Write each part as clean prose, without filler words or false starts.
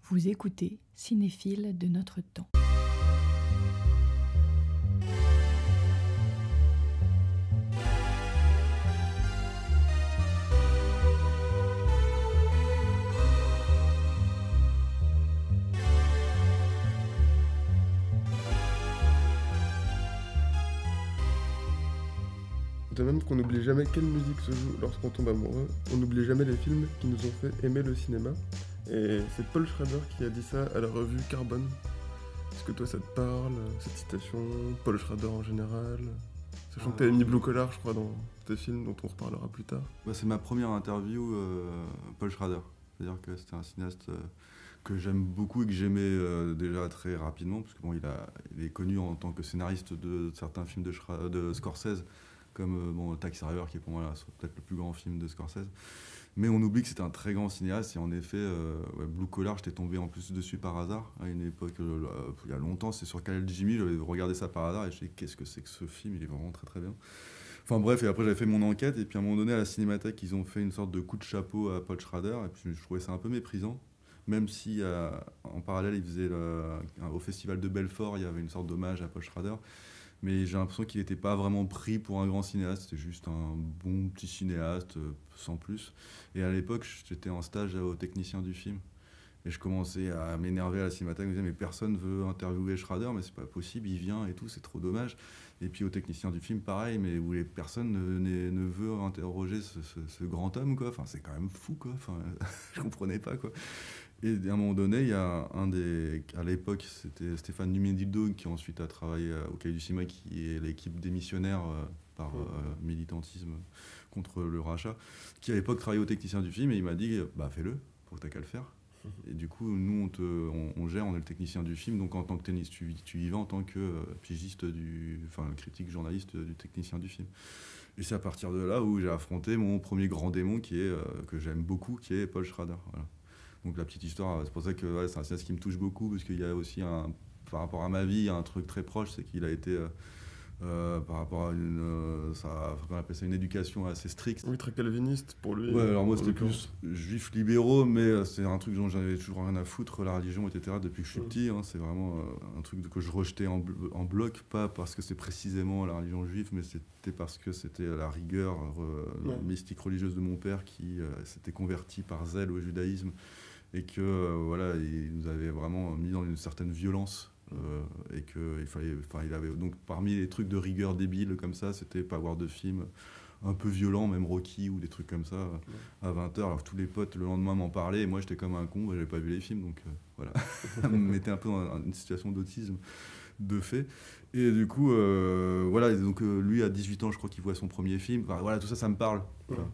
Vous écoutez Cinéphile de notre temps. De même qu'on n'oublie jamais quelle musique se joue lorsqu'on tombe amoureux, on n'oublie jamais les films qui nous ont fait aimer le cinéma. Et c'est Paul Schrader qui a dit ça à la revue Carbone. Est-ce que toi ça te parle, cette citation, Paul Schrader en général, sachant que t'avais mis Blue Collar, je crois, dans tes films dont on reparlera plus tard. Bah, c'est ma première interview, Paul Schrader. C'est-à-dire que c'était un cinéaste que j'aime beaucoup et que j'aimais déjà très rapidement, parce que bon, il est connu en tant que scénariste de certains films de Scorsese, comme Taxi Driver, qui est pour moi peut-être le plus grand film de Scorsese. Mais on oublie que c'était un très grand cinéaste, et en effet, Blue Collar, j'étais tombé en plus dessus par hasard, à une époque, il y a longtemps, c'est sur Canal Jimmy, j'avais regardé ça par hasard, et je me suis dit, qu'est-ce que c'est que ce film, il est vraiment très très bien. Enfin bref, et après j'avais fait mon enquête, et puis à un moment donné, à la Cinémathèque, ils ont fait une sorte de coup de chapeau à Paul Schrader, et puis je trouvais ça un peu méprisant. Même si, en parallèle, ils faisaient au Festival de Belfort, il y avait une sorte d'hommage à Paul Schrader. Mais j'ai l'impression qu'il n'était pas vraiment pris pour un grand cinéaste, c'était juste un bon petit cinéaste, sans plus. Et à l'époque, j'étais en stage au technicien du film. Et je commençais à m'énerver à la Cinémathèque, je me disais, mais personne veut interviewer Schrader, mais c'est pas possible, il vient et tout, c'est trop dommage. Et puis au technicien du film, pareil, mais où personne ne veut interroger ce grand homme, quoi. Enfin, c'est quand même fou, quoi. Enfin, je comprenais pas, quoi. Et à un moment donné, il y a à l'époque, c'était Stéphane Numedildo qui ensuite a travaillé au Cahier du Cinéma, qui est l'équipe démissionnaire par militantisme contre le rachat, qui à l'époque travaillait au technicien du film, et il m'a dit, bah fais-le, pour que t'as qu'à le faire. Et du coup, nous, on gère, on est le technicien du film, donc en tant que tennis, tu y vas en tant que pigiste, critique journaliste du technicien du film. Et c'est à partir de là où j'ai affronté mon premier grand démon, que j'aime beaucoup, qui est Paul Schrader. Voilà. Donc la petite histoire, c'est pour ça que c'est un cinéaste qui me touche beaucoup, parce qu'il y a aussi, par rapport à ma vie, il y a un truc très proche, c'est qu'il a été... par rapport à on appelle ça une éducation assez stricte. Oui, très calviniste pour lui. Ouais, alors moi c'était plus juif libéraux, mais c'est un truc dont j'avais toujours rien à foutre, la religion, etc. depuis que je suis petit. Hein, c'est vraiment un truc que je rejetais en bloc, pas parce que c'est précisément la religion juive, mais c'était parce que c'était la rigueur mystique religieuse de mon père qui s'était converti par zèle au judaïsme, et que voilà, il nous avait vraiment mis dans une certaine violence. Et il avait donc parmi les trucs de rigueur débiles comme ça, c'était pas voir de films un peu violents, même Rocky ou des trucs comme ça à 20h. Alors tous les potes le lendemain m'en parlaient, et moi j'étais comme un con, j'avais pas vu les films, donc voilà, ça me mettait un peu dans une situation d'autisme de fait. Et du coup voilà, donc lui à 18 ans, je crois qu'il voit son premier film. Enfin, voilà, tout ça, ça me parle. Voilà.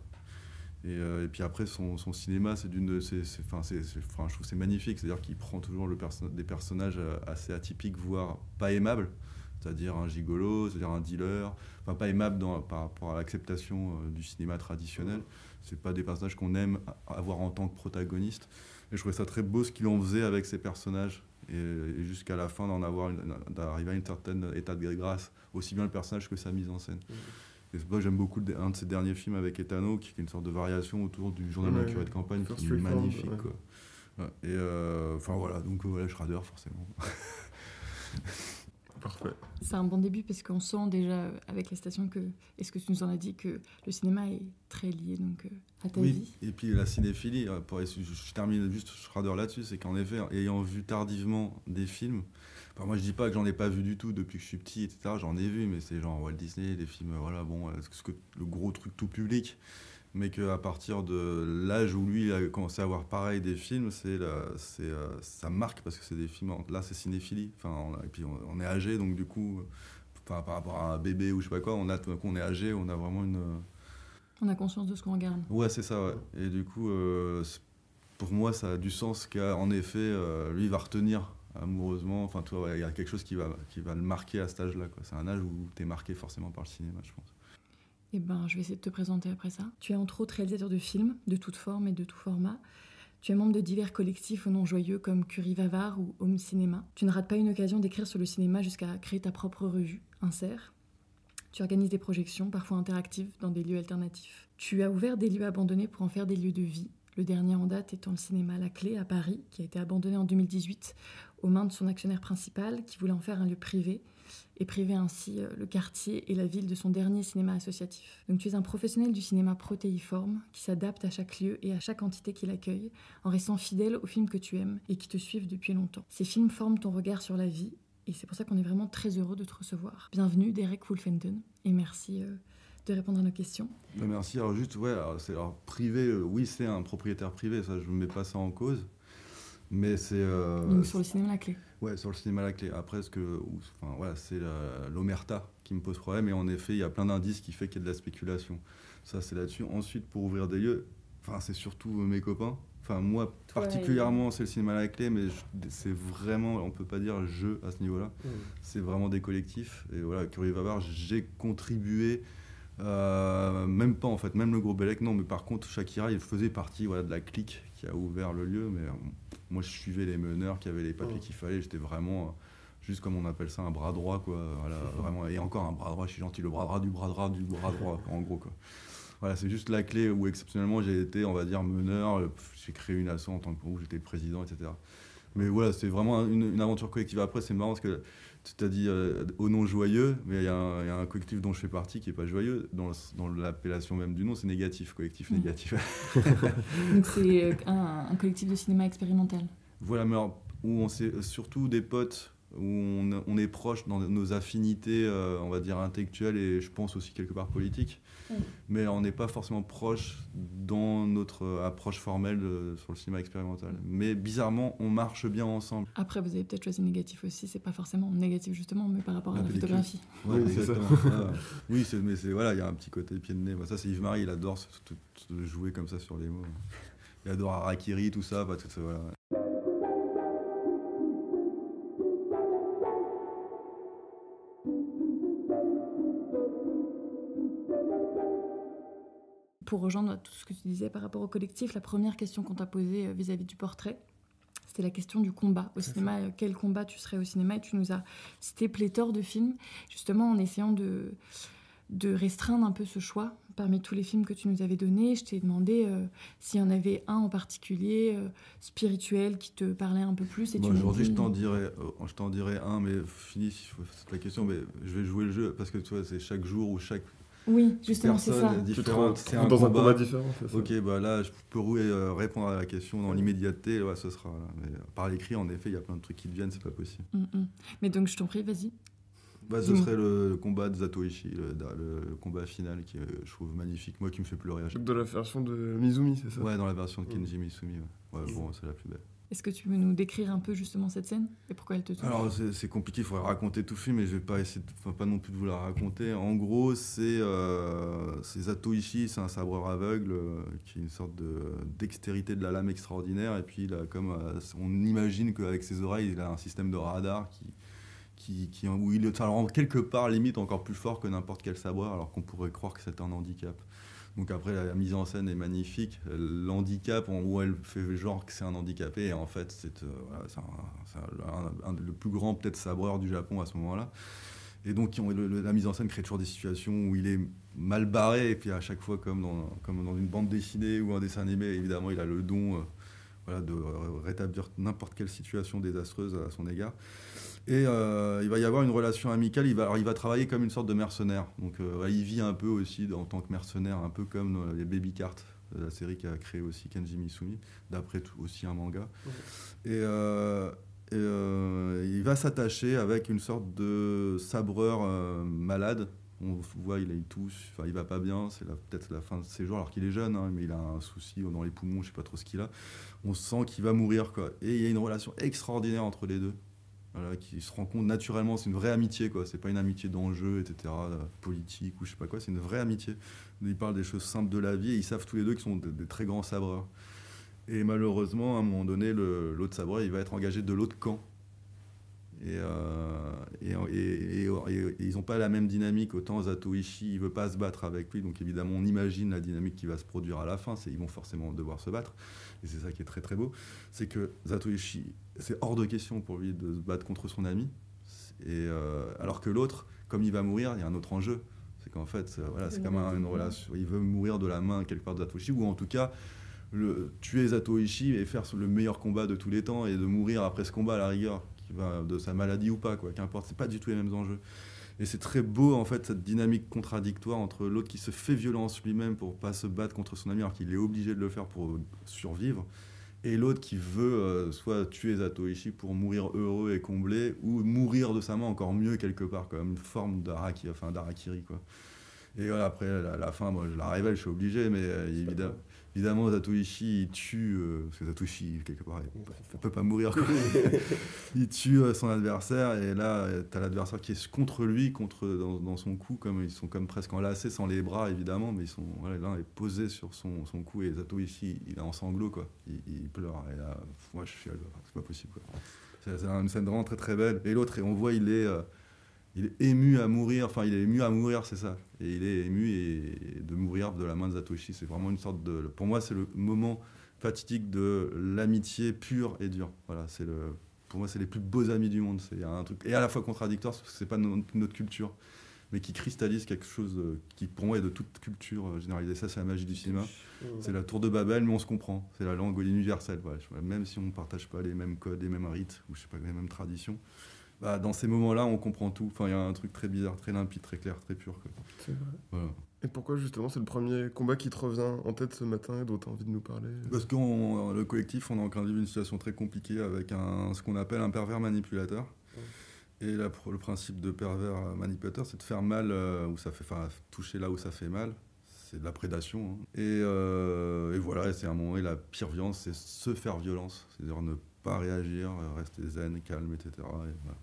Et puis après, son cinéma, je trouve que c'est magnifique. C'est-à-dire qu'il prend toujours des personnages assez atypiques, voire pas aimables. C'est-à-dire un gigolo, c'est-à-dire un dealer. Enfin, pas aimable par rapport à l'acceptation du cinéma traditionnel. C'est pas des personnages qu'on aime avoir en tant que protagonistes. Et je trouvais ça très beau ce qu'il en faisait avec ces personnages. Et jusqu'à la fin, d'arriver à un certain état de grâce, aussi bien le personnage que sa mise en scène. Et c'est pour ça que j'aime beaucoup un de ses derniers films avec Etano, qui est une sorte de variation autour du journal d'un curé de campagne, qui est magnifique. Ouais. Quoi. Ouais. Et enfin voilà, donc voilà, Schrader forcément. Parfait. C'est un bon début parce qu'on sent déjà avec la citation et ce que tu nous en as dit, que le cinéma est très lié donc, à ta vie. Et puis la cinéphilie, je termine juste Schrader là-dessus, c'est qu'en effet, ayant vu tardivement des films, enfin, moi je dis pas que j'en ai pas vu du tout depuis que je suis petit, etc. J'en ai vu, mais c'est genre Walt Disney, des films, voilà, bon, le gros truc tout public. Mais qu'à partir de l'âge où lui a commencé à voir pareil des films, ça marque, parce que c'est des films, là c'est cinéphilie, et puis on est âgé, donc du coup, par rapport à un bébé ou je sais pas quoi, on est âgé, on a vraiment on a conscience de ce qu'on regarde. Ouais, c'est ça, ouais. Et du coup, pour moi, ça a du sens qu'en effet, lui, il va retenir amoureusement, enfin, tu vois, il y a quelque chose qui va le marquer à cet âge-là, quoi. C'est un âge où t'es marqué forcément par le cinéma, je pense. Eh ben, je vais essayer de te présenter après ça. Tu es entre autres réalisateur de films, de toute forme et de tout format. Tu es membre de divers collectifs au nom joyeux comme Curie Vavard ou Home Cinéma. Tu ne rates pas une occasion d'écrire sur le cinéma jusqu'à créer ta propre revue, Insert. Tu organises des projections, parfois interactives, dans des lieux alternatifs. Tu as ouvert des lieux abandonnés pour en faire des lieux de vie, Le dernier en date étant le cinéma La Clé à Paris, qui a été abandonné en 2018 aux mains de son actionnaire principal, qui voulait en faire un lieu privé, et priver ainsi le quartier et la ville de son dernier cinéma associatif. Donc tu es un professionnel du cinéma protéiforme, qui s'adapte à chaque lieu et à chaque entité qui l'accueille, en restant fidèle aux films que tu aimes et qui te suivent depuis longtemps. Ces films forment ton regard sur la vie, et c'est pour ça qu'on est vraiment très heureux de te recevoir. Bienvenue Derek Wolfenton, et merci de répondre à nos questions. Merci. Alors juste, alors privé, oui, c'est un propriétaire privé, ça, je ne mets pas ça en cause. Mais c'est... Donc sur le cinéma La Clé. Ouais, sur le cinéma La Clé. Après, c'est l'omerta qui me pose problème. Et en effet, il y a plein d'indices qui fait qu'il y a de la spéculation. Ça, c'est là-dessus. Ensuite, pour ouvrir des lieux, c'est surtout mes copains. Moi, particulièrement, c'est le cinéma La Clé, mais c'est vraiment, on peut pas dire je à ce niveau-là. C'est vraiment des collectifs. Et voilà, Curie Vavard, j'ai contribué... même pas en fait, même le groupe Bellec non, mais par contre Shakira il faisait partie de la clique qui a ouvert le lieu, mais moi je suivais les meneurs qui avaient les papiers qu'il fallait, j'étais vraiment juste comme on appelle ça un bras droit quoi, voilà, vraiment, et encore un bras droit, je suis gentil, le bras droit du bras droit du bras droit en gros quoi. Voilà, c'est juste La Clé où exceptionnellement j'ai été on va dire meneur, j'ai créé une asso en tant que groupe, j'étais le président etc. Mais voilà, c'est vraiment une aventure collective. Après c'est marrant parce que tu t'as dit au nom joyeux, mais il y a un collectif dont je fais partie qui n'est pas joyeux. Dans l'appellation même du nom, c'est négatif, collectif négatif. Donc c'est un collectif de cinéma expérimental. Voilà, mais alors, où on sait surtout des potes, où on est proche dans nos affinités, on va dire intellectuelles et je pense aussi quelque part politiques. Mais on n'est pas forcément proche dans notre approche formelle sur le cinéma expérimental. Mais bizarrement, on marche bien ensemble. Après, vous avez peut-être choisi négatif aussi, c'est pas forcément négatif justement, mais par rapport à la photographie. Ouais, exactement. Oui, voilà, il y a un petit côté pied de nez. Ça, c'est Yves-Marie, il adore jouer comme ça sur les mots. Il adore Harakiri, tout ça, voilà. Pour rejoindre tout ce que tu disais par rapport au collectif, la première question qu'on t'a posée vis-à-vis du portrait, c'était la question du combat au cinéma. Quel combat tu serais au cinéma? Et tu nous as cité pléthore de films, justement en essayant de restreindre un peu ce choix. Parmi tous les films que tu nous avais donnés, je t'ai demandé s'il y en avait un en particulier, spirituel, qui te parlait un peu plus. Aujourd'hui, je t'en dirais un, mais fini la question, mais je vais jouer le jeu, parce que tu vois, c'est chaque jour ou chaque... Oui, justement, c'est ça. C'est un dans combat. Un combat différent, c'est ça. Ok, là, je peux répondre à la question dans l'immédiateté, ce sera là. Mais par l'écrit, en effet, il y a plein de trucs qui te viennent, c'est pas possible. Mais donc, je t'en prie, vas-y. Ce serait le combat de Zatoichi, le combat final qui je trouve magnifique, moi qui me fait pleurer à chaque fois. De la version de Mizumi, c'est ça? Ouais, dans la version de Kenji Mizumi. C'est la plus belle. Est-ce que tu veux nous décrire un peu justement cette scène et pourquoi elle te touche? Alors c'est compliqué, il faudrait raconter tout le film, mais je vais pas essayer, pas non plus de vous la raconter. En gros, c'est Zatoichi, c'est un sabreur aveugle qui a une sorte de dextérité de la lame extraordinaire, et puis on imagine qu'avec ses oreilles, il a un système de radar où il le rend quelque part limite encore plus fort que n'importe quel sabreur, alors qu'on pourrait croire que c'est un handicap. Donc après, la mise en scène est magnifique. L'handicap, où elle fait genre que c'est un handicapé, et en fait, c'est le plus grand peut-être sabreur du Japon à ce moment-là. Et donc, la mise en scène crée toujours des situations où il est mal barré, et puis à chaque fois, comme dans une bande dessinée ou un dessin animé, évidemment, il a le don de rétablir n'importe quelle situation désastreuse à son égard. Et il va y avoir une relation amicale, il va travailler comme une sorte de mercenaire. Donc il vit un peu aussi en tant que mercenaire, un peu comme les Baby Cart, la série qu'a créé aussi Kenji Mizumi, d'après aussi un manga. Et il va s'attacher avec une sorte de sabreur malade. On voit, il tousse, il va pas bien, c'est peut-être la fin de ses jours, alors qu'il est jeune, mais il a un souci dans les poumons, je sais pas trop ce qu'il a. On sent qu'il va mourir, quoi. Et il y a une relation extraordinaire entre les deux. Voilà, qui se rend compte naturellement, c'est une vraie amitié, quoi. C'est pas une amitié d'enjeu, etc., politique ou je sais pas quoi, c'est une vraie amitié. Ils parlent des choses simples de la vie et ils savent tous les deux qu'ils sont des très grands sabreurs. Et malheureusement, à un moment donné, l'autre sabreur, il va être engagé de l'autre camp. Et ils n'ont pas la même dynamique. Autant Zatoichi, il veut pas se battre avec lui, donc évidemment, on imagine la dynamique qui va se produire à la fin, ils vont forcément devoir se battre. Et c'est ça qui est très très beau, c'est que Zatoichi, c'est hors de question pour lui de se battre contre son ami, alors que l'autre, comme il va mourir, il y a un autre enjeu, c'est qu'en fait, c'est comme une relation, il veut mourir de la main quelque part de Zatoichi, ou en tout cas tuer Zatoichi et faire le meilleur combat de tous les temps et de mourir après ce combat à la rigueur, qui va de sa maladie ou pas, quoi, qu'importe, c'est pas du tout les mêmes enjeux. Et c'est très beau en fait cette dynamique contradictoire entre l'autre qui se fait violence lui-même pour pas se battre contre son ami alors qu'il est obligé de le faire pour survivre, et l'autre qui veut soit tuer Zatoichi pour mourir heureux et comblé, ou mourir de sa main encore mieux quelque part, comme une forme d'harakiri, quoi. Et voilà, après la fin, moi je la révèle, je suis obligé, mais évidemment Zatoichi il tue, parce que Zatoichi quelque part il peut pas mourir, quoi. Il tue son adversaire, et là t'as l'adversaire qui est contre lui, dans son cou, comme ils sont comme presque enlacés, sans les bras évidemment, mais l'un est posé sur son cou, et Zatoichi il est en sanglots, quoi. Il pleure, et là moi je suis c'est pas possible, quoi. C'est une scène vraiment très très belle, et l'autre, et on voit il est ému à mourir, c'est ça. Et il est ému de mourir de la main de Zatoichi. C'est vraiment une sorte de... Pour moi, c'est le moment fatidique de l'amitié pure et dure. Voilà, pour moi, c'est les plus beaux amis du monde. C'est un truc... Et à la fois contradictoire, parce que c'est pas notre culture, mais qui cristallise quelque chose qui, pour moi, est de toute culture généralisée. Ça, c'est la magie du cinéma. C'est la tour de Babel, mais on se comprend. C'est la langue universelle. Voilà. Même si on ne partage pas les mêmes codes, les mêmes rites, ou je sais pas, les mêmes traditions. Bah, dans ces moments-là, on comprend tout. Enfin, il y a un truc très bizarre, très limpide, très clair, très pur, quoi. C'est vrai. Voilà. Et pourquoi justement c'est le premier combat qui te revient en tête ce matin et dont tu as envie de nous parler? Parce que le collectif, on est en train de vivre une situation très compliquée avec ce qu'on appelle un pervers manipulateur. Et le principe de pervers manipulateur, c'est de faire mal où ça fait, toucher là où ça fait mal. C'est de la prédation, hein. Et voilà, et c'est un moment, et la pire violence, c'est se faire violence. C'est-à-dire ne pas réagir, rester zen, calme, etc. Et voilà.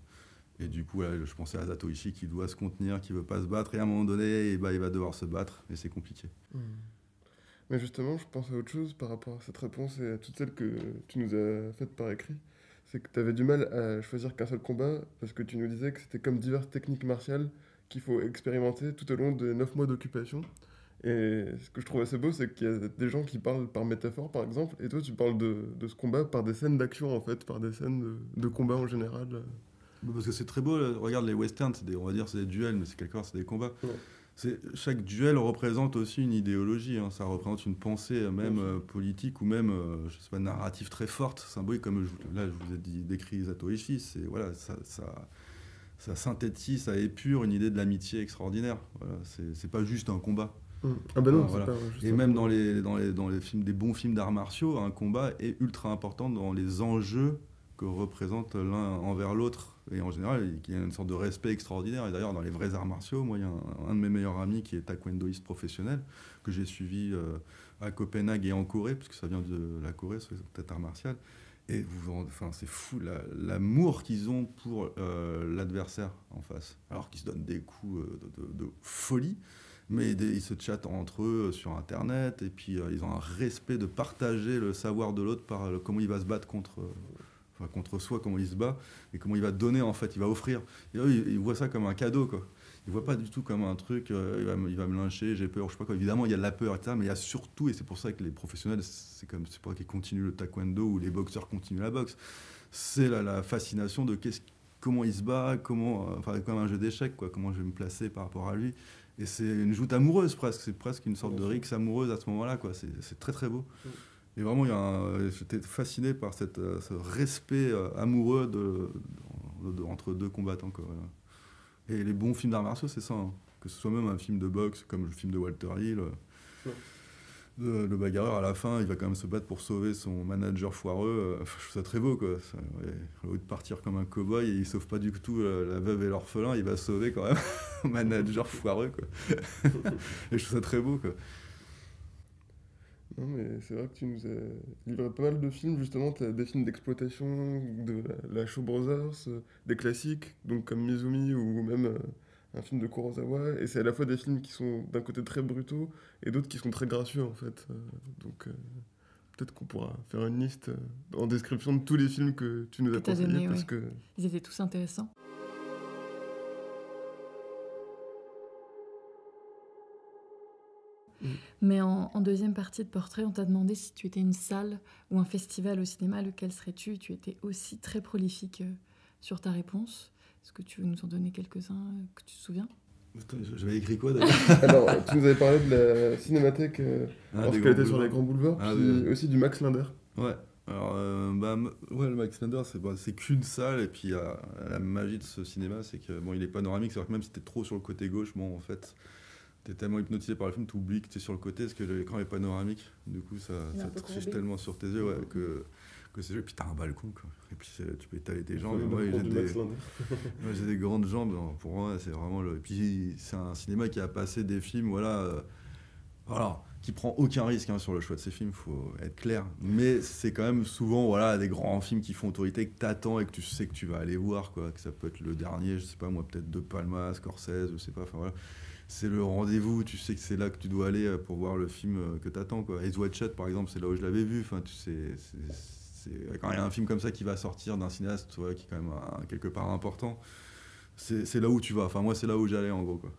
Et du coup, je pensais à Zatoichi qui doit se contenir, qui veut pas se battre, et à un moment donné, il va devoir se battre, et c'est compliqué. Mais justement, je pense à autre chose par rapport à cette réponse et à toutes celles que tu nous as faites par écrit. C'est que tu avais du mal à choisir qu'un seul combat, parce que tu nous disais que c'était comme diverses techniques martiales qu'il faut expérimenter tout au long des 9 mois d'occupation. Et ce que je trouve assez beau, c'est qu'il y a des gens qui parlent par métaphore, par exemple, et toi, tu parles de ce combat par des scènes d'action, en fait, par des scènes de combat en général. Parce que c'est très beau, là. Regarde les westerns, on va dire c'est des duels, mais c'est quelque part c'est des combats. Ouais. Chaque duel représente aussi une idéologie, hein. Ça représente une pensée même politique ou même je sais pas, narrative très forte, symbolique, comme je vous ai décrit Zatoichi. Voilà, ça synthétise, ça épure une idée de l'amitié extraordinaire. Voilà, c'est pas juste un combat. Ah ben non, voilà. c'est pas juste. Et même dans les films, des bons films d'arts martiaux, un combat est ultra important dans les enjeux que représentent l'un envers l'autre. Et en général, il y a une sorte de respect extraordinaire. Et d'ailleurs, dans les vrais arts martiaux, moi, il y a un de mes meilleurs amis qui est taekwondoïste professionnel, que j'ai suivi à Copenhague et en Corée, parce que ça vient de la Corée, cet art martial. Et c'est fou, l'amour qu'ils ont pour l'adversaire en face. Alors qu'ils se donnent des coups de folie, mais ils se chattent entre eux sur Internet, et puis ils ont un respect de partager le savoir de l'autre par comment il va se battre contre soi, comment il se bat, et comment il va donner, en fait, il va offrir. Et eux, ils voient ça comme un cadeau, quoi. Ils voient pas du tout comme un truc, il va me lyncher, j'ai peur, je sais pas quoi. Évidemment, il y a de la peur, etc., mais il y a surtout, et c'est pour ça que les professionnels, c'est pour ça qu'ils continuent le taekwondo, ou les boxeurs continuent la boxe, c'est la fascination de comment il se bat, comme un jeu d'échecs, quoi, comment je vais me placer par rapport à lui. Et c'est une joute amoureuse, presque. C'est presque une sorte de rixe amoureuse à ce moment-là, quoi. C'est très, très beau. Et vraiment, j'étais fasciné par ce respect amoureux entre deux combattants, quoi, voilà. Et les bons films d'arts martiaux, c'est ça, hein. Que ce soit même un film de boxe, comme le film de Walter Hill. Le bagarreur, à la fin, il va quand même se battre pour sauver son manager foireux. Je trouve ça très beau, quoi. Au lieu de partir comme un cow-boy, et il sauve pas du tout la veuve et l'orphelin, il va sauver quand même un manager foireux, quoi. Et je trouve ça très beau, quoi. Non, mais c'est vrai que tu nous as livré pas mal de films, justement. Tu as des films d'exploitation de la Shaw Brothers, des classiques, donc comme Mizumi ou même un film de Kurosawa. Et c'est à la fois des films qui sont d'un côté très brutaux et d'autres qui sont très gracieux, en fait. Donc peut-être qu'on pourra faire une liste en description de tous les films que tu nous as conseillés. Parce que... Ils étaient tous intéressants. Mais en deuxième partie de Portrait, on t'a demandé si tu étais une salle ou un festival au cinéma, lequel serais-tu? Tu étais aussi très prolifique sur ta réponse. Est-ce que tu veux nous en donner quelques-uns que tu te souviens? Attends, j'avais écrit quoi d'ailleurs? Alors, tu nous avais parlé de la cinémathèque lorsqu'elle était sur les grands boulevards, Ah, puis aussi du Max Linder. Ouais. Alors, ouais, le Max Linder, c'est qu'une salle, et puis la magie de ce cinéma, c'est que bon, il est panoramique, c'est-à-dire que même si t'es trop sur le côté gauche, bon, en fait, t'es tellement hypnotisé par le film, t'oublies que t'es sur le côté, parce que l'écran est panoramique, du coup, ça triche tellement sur tes yeux, ouais, que c'est joli, et puis t'as un balcon, quoi. Et puis tu peux étaler tes jambes, et moi, j'ai des grandes jambes, donc, pour moi, c'est vraiment le... Et puis, c'est un cinéma qui a passé des films, voilà, qui prend aucun risque hein, sur le choix de ses films, faut être clair. Mais c'est quand même souvent voilà, des grands films qui font autorité, que t'attends et que tu sais que tu vas aller voir, quoi. Que ça peut être le dernier, je sais pas moi, peut-être De Palma, Scorsese, je sais pas, enfin voilà. C'est le rendez-vous, tu sais que c'est là que tu dois aller pour voir le film que t'attends, quoi. Eyes Wide Shut, par exemple, c'est là où je l'avais vu, enfin, tu sais, quand il y a un film comme ça qui va sortir d'un cinéaste voilà, qui est quand même quelque part important, c'est là où tu vas, enfin moi c'est là où j'allais en gros, quoi.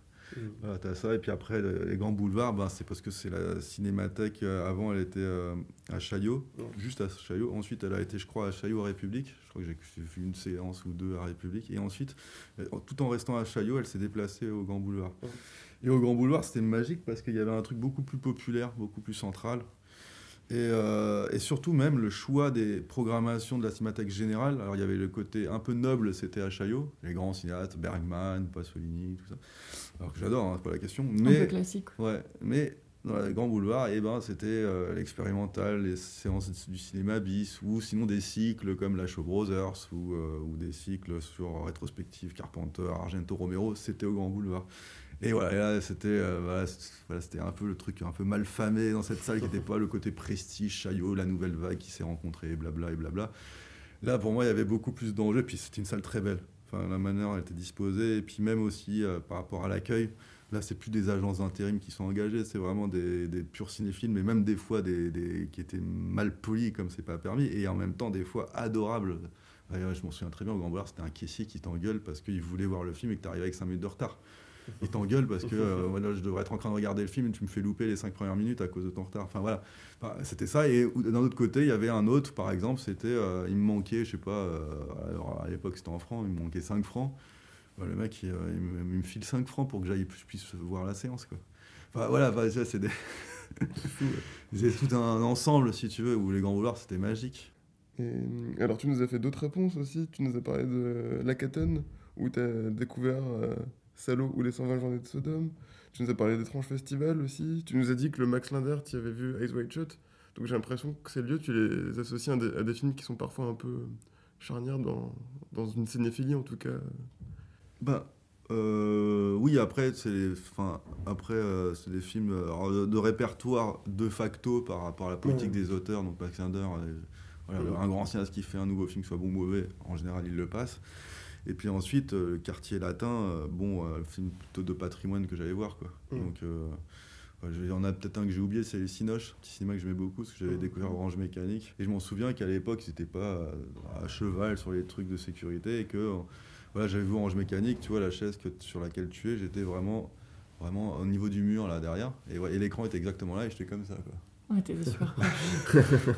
Voilà, t'as ça, et puis après, les grands boulevards, ben, c'est parce que c'est la cinémathèque. Avant, elle était à Chaillot, juste à Chaillot. Ensuite, elle a été, je crois, à Chaillot à République. Je crois que j'ai vu une séance ou deux à République. Et ensuite, tout en restant à Chaillot, elle s'est déplacée au Grand Boulevard. Et au Grand Boulevard, c'était magique parce qu'il y avait un truc beaucoup plus populaire, beaucoup plus central. Et surtout même le choix des programmations de la Cinémathèque Générale. Alors il y avait le côté un peu noble, c'était à Chaillot, les grands cinéastes, Bergman, Pasolini, tout ça. Alors que j'adore, hein, c'est pas la question. Mais, un peu classique. Ouais, mais dans les grands boulevards, eh ben, c'était l'expérimental, les séances du cinéma bis, ou sinon des cycles comme la Shaw Brothers, ou des cycles sur rétrospective, Carpenter, Argento, Romero, c'était au Grand Boulevard. Et voilà, et là, c'était un peu le truc un peu mal famé dans cette salle qui n'était pas le côté prestige, Chaillot, la nouvelle vague qui s'est rencontrée, blabla et blabla. Là, pour moi, il y avait beaucoup plus d'enjeux, puis c'était une salle très belle. Enfin, la manière elle était disposée, et puis même aussi par rapport à l'accueil, là, c'est plus des agences d'intérim qui sont engagées, c'est vraiment des purs cinéphiles, mais même des fois qui étaient mal polis comme c'est pas permis, et en même temps, des fois, adorables. D'ailleurs, je m'en souviens très bien, au Grand Boulevard, c'était un caissier qui t'engueule parce qu'il voulait voir le film et que t'arrivais avec 5 minutes de retard. Il t'engueule parce que voilà, je devrais être en train de regarder le film et tu me fais louper les 5 premières minutes à cause de ton retard. Enfin voilà, enfin, c'était ça. Et d'un autre côté, il y avait un autre, par exemple, c'était, il me manquait, je sais pas, alors à l'époque c'était en francs, il me manquait 5 francs. Le mec, il me file 5 francs pour que je puisse voir la séance, quoi. Enfin voilà, c'est des... c'est tout un ensemble, si tu veux, où les Grands Boulevards, c'était magique. Et, alors tu nous as fait d'autres réponses aussi, tu nous as parlé de Lacaton, où tu as découvert... Salo ou les 120 journées de Sodome. Tu nous as parlé d'Étranges Festivals aussi. Tu nous as dit que le Max Linder, tu avais vu Eyes Wide Shut. Donc j'ai l'impression que ces lieux, tu les associes à des films qui sont parfois un peu charnières dans une cinéphilie en tout cas. Oui, après, c'est des films de répertoire de facto par rapport à la politique des auteurs. Donc Max Linder, voilà, un grand cinéaste qui fait un nouveau film, soit bon ou mauvais, en général, il le passe. Et puis ensuite, le Quartier Latin, le film plutôt de patrimoine que j'allais voir, quoi. Donc, il y en a peut-être un que j'ai oublié, c'est Les Cinoches, un petit cinéma que j'aimais beaucoup, parce que j'avais découvert Orange Mécanique. Et je m'en souviens qu'à l'époque, ils n'étaient pas à cheval sur les trucs de sécurité, et que voilà, j'avais vu Orange Mécanique, tu vois, la chaise sur laquelle tu es, j'étais vraiment au niveau du mur, là, derrière. Et l'écran était exactement là, et j'étais comme ça, quoi. Ouais, t'étais super proche.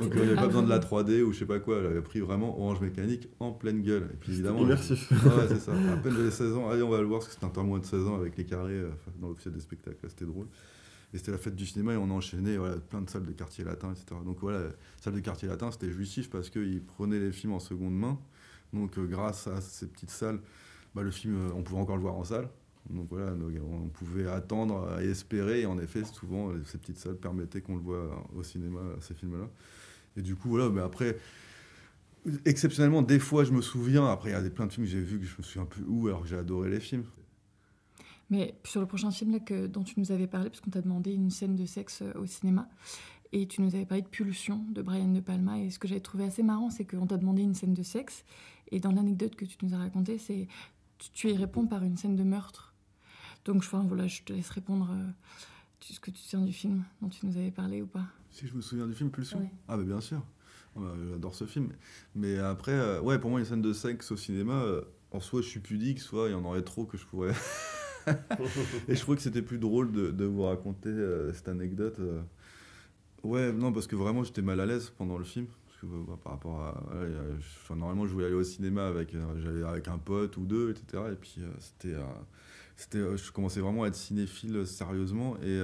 Donc il n'y avait pas besoin de la 3D ou je sais pas quoi, j'avais pris vraiment Orange Mécanique en pleine gueule. Et puis évidemment. Immersif. Ouais, c'est ça. À peine j'avais 16 ans, allez, on va le voir parce que c'était un temps moins de 16 ans avec les carrés dans l'officiel des spectacles, là, c'était drôle. Et c'était la fête du cinéma et on enchaînait voilà, plein de salles de quartier latin, etc. Donc voilà, salle de quartier latin, c'était jouissif parce qu'ils prenaient les films en seconde main. Donc grâce à ces petites salles, le film, on pouvait encore le voir en salle. Donc voilà, on pouvait attendre et espérer, et en effet, souvent, ces petites salles permettaient qu'on le voit au cinéma, ces films-là. Et du coup, voilà, mais après, exceptionnellement, des fois, je me souviens, après, il y a plein de films que j'ai vus que je me souviens plus où, alors que j'ai adoré les films. Mais sur le prochain film là, dont tu nous avais parlé, parce qu'on t'a demandé une scène de sexe au cinéma, et tu nous avais parlé de Pulsion, de Brian De Palma, et ce que j'avais trouvé assez marrant, c'est qu'on t'a demandé une scène de sexe, et dans l'anecdote que tu nous as racontée, c'est tu y réponds par une scène de meurtre. Donc voilà, je te laisse répondre ce que tu te souviens du film dont tu nous avais parlé ou pas. Si je me souviens du film Pulsion. Ouais. Ah bien sûr, j'adore ce film. Mais après, pour moi une scène de sexe au cinéma, en soit je suis pudique, soit il y en aurait trop que je pourrais... Et je trouvais que c'était plus drôle de vous raconter cette anecdote. Ouais, non, parce que vraiment j'étais mal à l'aise pendant le film. Parce que par rapport à... normalement je voulais aller au cinéma j'allais avec un pote ou deux, etc. Et puis c'était... je commençais vraiment à être cinéphile sérieusement et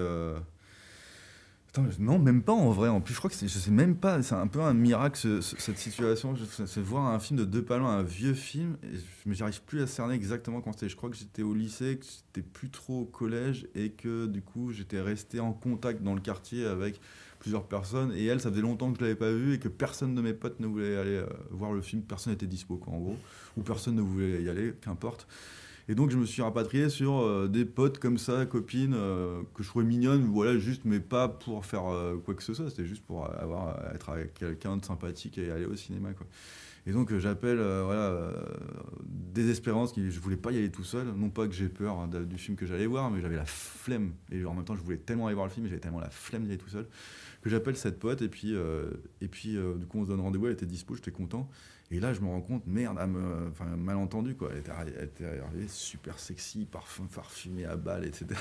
attends, non, même pas en vrai. En plus, je crois que je sais même pas. C'est un peu un miracle cette situation. C'est voir un film de De Palma, un vieux film, mais j'arrive plus à cerner exactement quand c'était. Je crois que j'étais au lycée, que j'étais plus trop au collège et que du coup j'étais resté en contact dans le quartier avec plusieurs personnes. Et elle, ça faisait longtemps que je l'avais pas vue et que personne de mes potes ne voulait aller voir le film. Personne n'était dispo, quoi, en gros, ou personne ne voulait y aller, qu'importe. Et donc je me suis rapatrié sur des potes comme ça, copines, que je trouvais mignonnes, voilà, juste, mais pas pour faire quoi que ce soit, c'était juste pour être avec quelqu'un de sympathique et aller au cinéma, quoi. Et donc j'appelle Désespérance, je voulais pas y aller tout seul, non pas que j'ai peur du film que j'allais voir, mais j'avais la flemme, et en même temps je voulais tellement aller voir le film, et j'avais tellement la flemme d'y aller tout seul, que j'appelle cette pote, et puis du coup on se donne rendez-vous, elle était dispo, j'étais content. Et là, je me rends compte, merde, malentendu, quoi. Elle était arrivée super sexy, parfumée à balles, etc.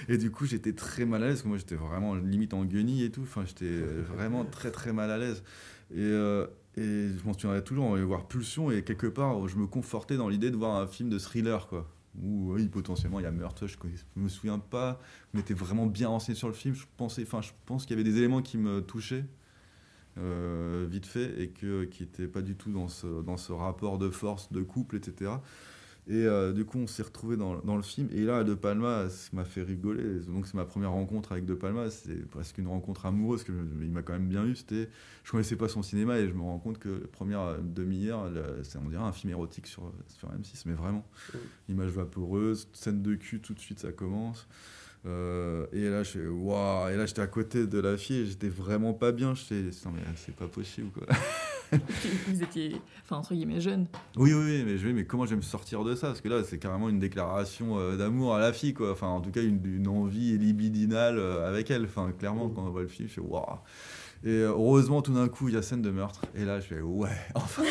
Et du coup, j'étais très mal à l'aise, parce que moi, j'étais vraiment limite en guenille et tout. Enfin, j'étais vraiment très, très mal à l'aise. Et je m'en souviendrai toujours, on allait voir Pulsion, et quelque part, je me confortais dans l'idée de voir un film de thriller, quoi. Où, oui, potentiellement, il y a meurtre. Je me souviens pas, mais j'étais vraiment bien renseigné sur le film. Je pense qu'il y avait des éléments qui me touchaient. Vite fait et qui n'était pas du tout dans ce rapport de force, de couple, etc. Et du coup, on s'est retrouvés dans le film. Et là, De Palma, ça m'a fait rigoler. Donc, c'est ma première rencontre avec De Palma. C'est presque une rencontre amoureuse, parce qu'il m'a quand même bien eu. Je connaissais pas son cinéma et je me rends compte que la première demi-heure, on dirait un film érotique sur M6, mais vraiment. Image vaporeuse, scène de cul, tout de suite, ça commence. Et là, waouh! Et là, j'étais à côté de la fille et j'étais vraiment pas bien. Non, mais c'est pas possible, quoi. Vous étiez, enfin, entre guillemets, jeune. Oui, mais comment je vais me sortir de ça? Parce que là, c'est carrément une déclaration d'amour à la fille, quoi. Enfin, en tout cas, une envie libidinale avec elle. Enfin, clairement, quand on voit le film, je fais waouh! Et heureusement, tout d'un coup, il y a scène de meurtre. Et là, je fais ouais, enfin.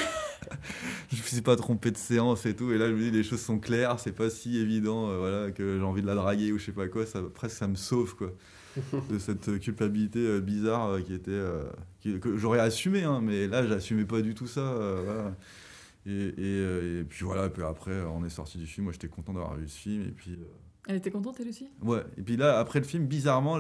Je me suis pas trompé de séance et tout. Et là, je me dis, les choses sont claires, c'est pas si évident voilà, que j'ai envie de la draguer ou je sais pas quoi. Presque, ça me sauve, quoi, de cette culpabilité bizarre que j'aurais assumé, hein, mais là, j'assumais pas du tout ça. Voilà. Et puis voilà, puis après, on est sorti du film. Moi, j'étais content d'avoir vu ce film. Et puis, Elle était contente, elle aussi? ouais. Et puis là, après le film, bizarrement,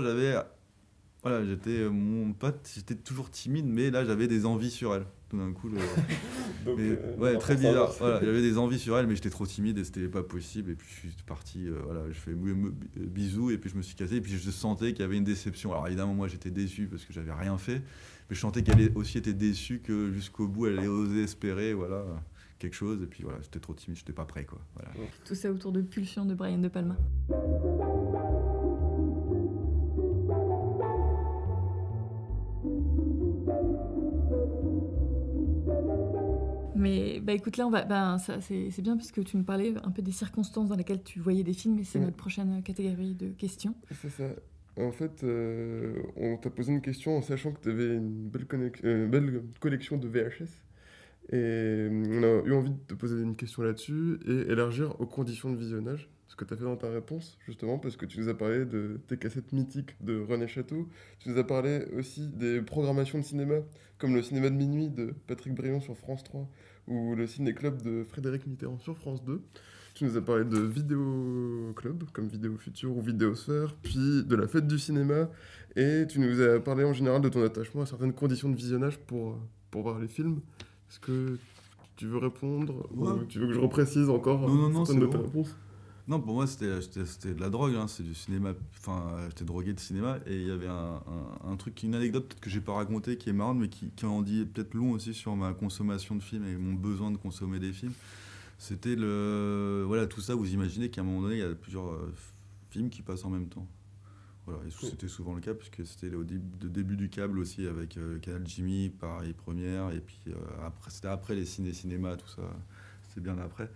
voilà, mon pote, j'étais toujours timide, mais là, j'avais des envies sur elle. Tout d'un coup, Donc, ouais, très bizarre. Voilà, j'avais des envies sur elle, mais j'étais trop timide et c'était pas possible. Et puis je suis parti, voilà, je fais bisous et puis je me suis cassé. Et puis je sentais qu'il y avait une déception. Alors évidemment, moi, j'étais déçu parce que j'avais rien fait, mais je sentais qu'elle aussi était déçue, que jusqu'au bout, elle allait oser espérer, voilà, quelque chose. Et puis voilà, j'étais trop timide, j'étais pas prêt, quoi. Voilà. Tout ça autour de Pulsion de Brian De Palma. Mais bah écoute, là, c'est bien parce que tu nous parlais un peu des circonstances dans lesquelles tu voyais des films, et c'est notre prochaine catégorie de questions. C'est ça. En fait, on t'a posé une question en sachant que tu avais une belle collection de VHS. Et on a eu envie de te poser une question là-dessus et élargir aux conditions de visionnage. Ce que tu as fait dans ta réponse, justement, parce que tu nous as parlé de tes cassettes mythiques de René Château. Tu nous as parlé aussi des programmations de cinéma, comme le cinéma de minuit de Patrick Brion sur France 3 ou le ciné-club de Frédéric Mitterrand sur France 2. Tu nous as parlé de vidéo-club, comme Vidéo Future ou Vidéosphère, puis de la fête du cinéma. Et tu nous as parlé en général de ton attachement à certaines conditions de visionnage pour voir les films. Est-ce que tu veux répondre ou tu veux que je reprécise encore Non, certaines de c'est tes bon. réponses? Non, pour moi, c'était de la drogue, hein, c'est du cinéma. Enfin, j'étais drogué de cinéma et il y avait un truc, une anecdote peut-être que j'ai pas racontée, qui est marrante, mais qui en dit peut-être long aussi sur ma consommation de films et mon besoin de consommer des films. C'était voilà, tout ça, vous imaginez qu'à un moment donné, il y a plusieurs films qui passent en même temps. Voilà, et c'était souvent le cas, puisque c'était le début du câble aussi, avec Canal Jimmy, Paris Première, et puis c'était après les cinémas, tout ça, c'était bien après.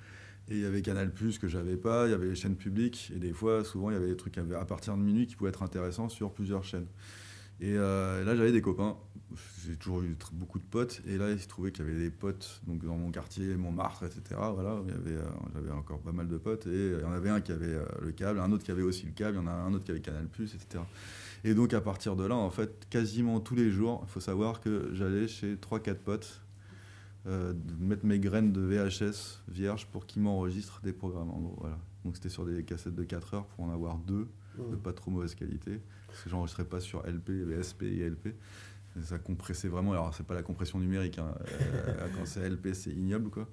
Et il y avait Canal+, que j'avais pas, il y avait les chaînes publiques, et des fois, souvent, il y avait des trucs à partir de minuit qui pouvaient être intéressants sur plusieurs chaînes. Et là, j'avais des copains, j'ai toujours eu beaucoup de potes, et là, il se trouvait qu'il y avait des potes donc dans mon quartier, Montmartre, etc. Voilà, j'avais encore pas mal de potes, et il y en avait un qui avait le câble, un autre qui avait aussi le câble, il y en a un autre qui avait Canal+, etc. Et donc, à partir de là, en fait, quasiment tous les jours, il faut savoir que j'allais chez 3-4 potes, mettre mes graines de VHS vierges pour qu'ils m'enregistrent des programmes, en gros, voilà. Donc c'était sur des cassettes de 4 heures pour en avoir 2, de pas trop mauvaise qualité. Parce que j'enregistrais pas sur LP, il y avait SP et LP. Et ça compressait vraiment. Alors c'est pas la compression numérique, hein. Quand c'est LP, c'est ignoble, quoi.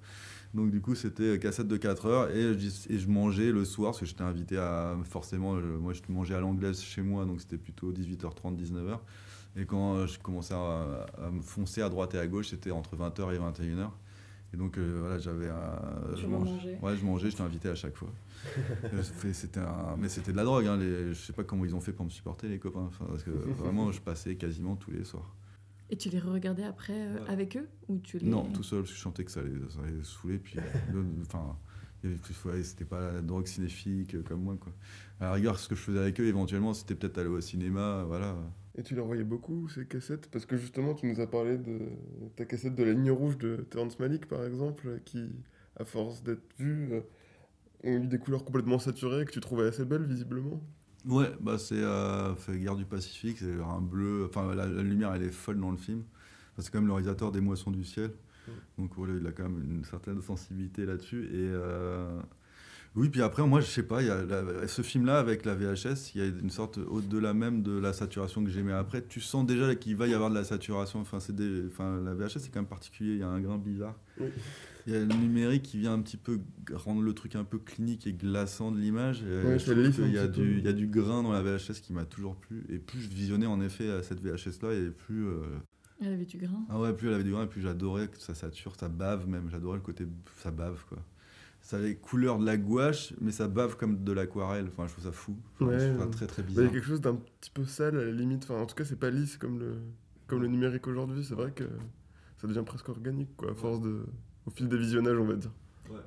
Donc du coup, c'était cassette de 4 heures et je mangeais le soir, parce que j'étais invité à... Forcément, moi je mangeais à l'anglaise chez moi, donc c'était plutôt 18h30, 19h. Et quand je commençais à me foncer à droite et à gauche, c'était entre 20h et 21h. Et donc voilà, j'avais Tu mangeais. Ouais, je mangeais, j'étais invité à chaque fois. Mais c'était de la drogue, hein, je sais pas comment ils ont fait pour me supporter, les copains. Enfin, parce que vraiment, je passais quasiment tous les soirs. Et tu les regardais après avec eux ou tu les... Non, tout seul, parce que je sentais que ça allait saouler. Puis, enfin, c'était pas la drogue cinéphilique comme moi, quoi. À la rigueur, ce que je faisais avec eux, éventuellement, c'était peut-être aller au cinéma, voilà. Et tu leur voyais beaucoup, ces cassettes? Parce que justement, tu nous as parlé de ta cassette de La Ligne Rouge de Terrence Malick, par exemple, qui, à force d'être vue, ont eu des couleurs complètement saturées que tu trouvais assez belles, visiblement. Ouais, bah c'est Guerre du Pacifique, c'est un bleu. Enfin, la lumière, elle est folle dans le film. Enfin, c'est quand même le réalisateur des Moissons du ciel. Donc voilà, il a quand même une certaine sensibilité là-dessus. Et oui, puis après, moi, je sais pas, il y a ce film-là avec la VHS, il y a une sorte, au-delà même de la saturation que j'aimais après, tu sens déjà qu'il va y avoir de la saturation. Enfin, la VHS, c'est quand même particulier, il y a un grain bizarre. Oui. Il y a le numérique qui vient un petit peu rendre le truc un peu clinique et glaçant de l'image. Ouais, Je trouve lisse qu'il un petit peu. il y a du grain dans la VHS qui m'a toujours plu. Et plus je visionnais en effet cette VHS-là, et plus... Elle avait du grain. Ah ouais, plus elle avait du grain, et plus j'adorais que ça sature, ça bave même. J'adorais le côté... ça bave, quoi. Ça a les couleurs de la gouache, mais ça bave comme de l'aquarelle. Enfin, je trouve ça fou. Enfin, Ouais, je trouve ça très très Il y bizarre. a quelque chose d'un petit peu sale, à la limite. Enfin, en tout cas, c'est pas lisse comme le numérique aujourd'hui. C'est vrai que ça devient presque organique, quoi, à force de... au fil des visionnages, on va dire. Ouais.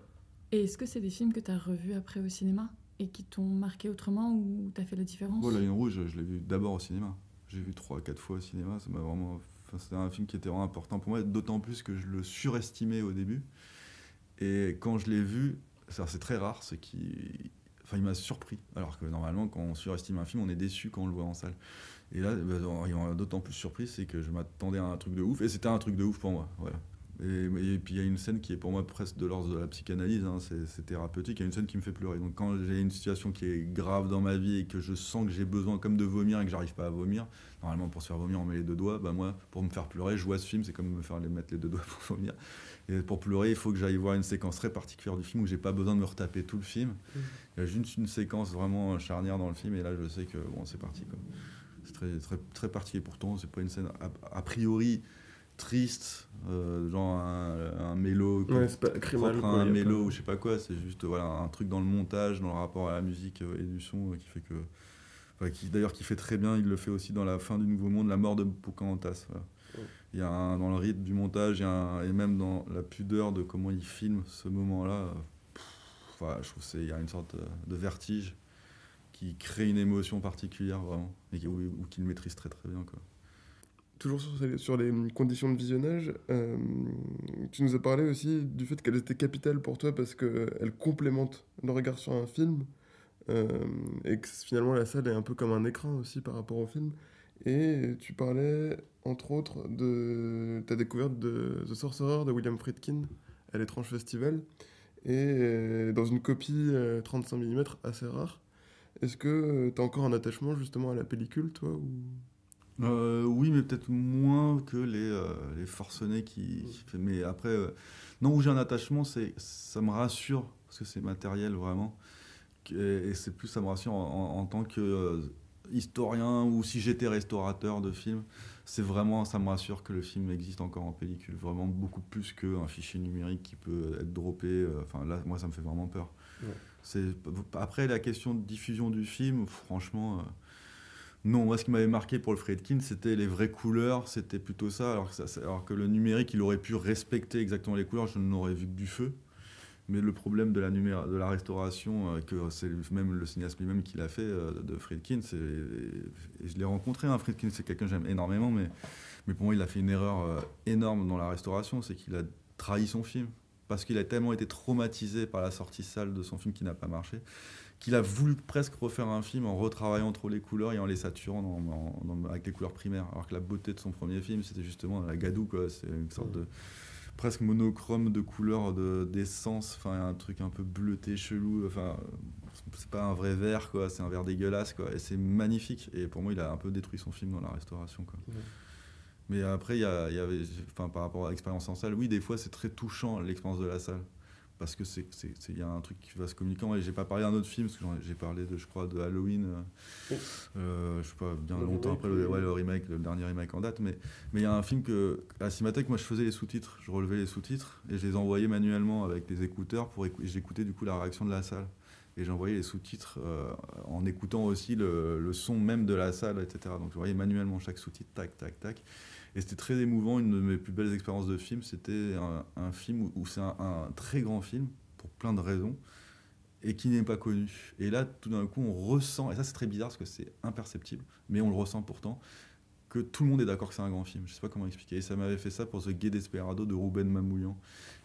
Et est-ce que c'est des films que tu as revus après au cinéma et qui t'ont marqué autrement ou t'as fait la différence? La Ligne Rouge, je l'ai vu d'abord au cinéma. J'ai vu 3-4 fois au cinéma. Ça m'a vraiment... Enfin, c'était un film qui était vraiment important pour moi, d'autant plus que je le surestimais au début. Et quand je l'ai vu, c'est très rare, enfin, il m'a surpris. Alors que normalement, quand on surestime un film, on est déçu quand on le voit en salle. Et là, il m'a d'autant plus surpris, c'est que je m'attendais à un truc de ouf, et c'était un truc de ouf pour moi. Voilà. Et puis il y a une scène qui est pour moi presque de l'ordre de la psychanalyse, hein, c'est thérapeutique, il y a une scène qui me fait pleurer. Donc quand j'ai une situation qui est grave dans ma vie et que je sens que j'ai besoin comme de vomir et que j'arrive pas à vomir, normalement pour se faire vomir on met les deux doigts, bah moi pour me faire pleurer je vois ce film, c'est comme mettre les deux doigts pour vomir. Et pour pleurer il faut que j'aille voir une séquence très particulière du film où j'ai pas besoin de me retaper tout le film. Il y a juste une séquence vraiment charnière dans le film et là je sais que bon c'est parti, quoi. C'est très, très, très particulier, pourtant c'est pas une scène a priori triste, genre un mélo, Ouais, c'est pas Criminal, propre quoi, à un y a mélo pas- ou je sais pas quoi, c'est juste voilà, un truc dans le montage, dans le rapport à la musique et du son qui fait que... Enfin, qui fait très bien, il le fait aussi dans la fin du Nouveau Monde, la mort de Pocahontas. Voilà. Ouais. Il y a dans le rythme du montage et même dans la pudeur de comment il filme ce moment-là, voilà, je trouve qu'il y a une sorte de vertige qui crée une émotion particulière vraiment, ou qu'il maîtrise très très bien, quoi. Toujours sur les conditions de visionnage, tu nous as parlé aussi du fait qu'elles étaient capitales pour toi parce qu'elles complémentent le regard sur un film et que finalement la salle est un peu comme un écran aussi par rapport au film. Et tu parlais entre autres de ta découverte de The Sorcerer de William Friedkin à l'Étrange Festival et dans une copie 35 mm assez rare. Est-ce que tu as encore un attachement justement à la pellicule, toi ou... Oui, mais peut-être moins que les forcenés qui fait. Mais après, non, où j'ai un attachement, ça me rassure, parce que c'est matériel vraiment. Et c'est plus, ça me rassure en tant que historien, ou si j'étais restaurateur de films, c'est vraiment, ça me rassure que le film existe encore en pellicule. Vraiment beaucoup plus qu'un fichier numérique qui peut être droppé. Enfin là, moi, ça me fait vraiment peur. Ouais. Après, la question de diffusion du film, franchement... Non, moi ce qui m'avait marqué pour le Friedkin, c'était les vraies couleurs, c'était plutôt ça. Alors que le numérique, il aurait pu respecter exactement les couleurs, je n'aurais vu que du feu. Mais le problème de la restauration, que c'est même le cinéaste lui-même qui l'a fait, de Friedkin, et je l'ai rencontré, hein, Friedkin, c'est quelqu'un que j'aime énormément, mais pour moi il a fait une erreur énorme dans la restauration, c'est qu'il a trahi son film. Parce qu'il a tellement été traumatisé par la sortie salle de son film qui n'a pas marché, qu'il a voulu presque refaire un film en retravaillant trop les couleurs et en les saturant avec les couleurs primaires. Alors que la beauté de son premier film, c'était justement la gadoue, quoi. C'est une sorte de presque monochrome de couleurs, d'essence, enfin un truc un peu bleuté, chelou, enfin c'est pas un vrai vert quoi, c'est un vert dégueulasse quoi, et c'est magnifique. Et pour moi, il a un peu détruit son film dans la restauration quoi. Ouais. Mais après, il y avait, enfin par rapport à l'expérience en salle, oui, des fois c'est très touchant l'expérience de la salle. Parce que il y a un truc qui va se communiquer. Et j'ai pas parlé d'un autre film, parce que j'ai parlé je crois, de Halloween, je sais pas, bien longtemps après, le remake, le dernier remake en date. Mais il y a un film à la Cinémathèque, moi je faisais les sous-titres, je relevais les sous-titres, et je les envoyais manuellement avec les écouteurs, j'écoutais du coup la réaction de la salle. Et j'envoyais les sous-titres en écoutant aussi le son même de la salle, etc. Donc je voyais manuellement chaque sous-titre, tac, tac, tac. Et c'était très émouvant. Une de mes plus belles expériences de film, c'était un film où c'est un très grand film, pour plein de raisons, et qui n'est pas connu. Et là, tout d'un coup, on ressent, et ça c'est très bizarre parce que c'est imperceptible, mais on le ressent pourtant, que tout le monde est d'accord que c'est un grand film. Je sais pas comment expliquer. Et ça m'avait fait ça pour The Guet Desperado de Ruben Mamoulian.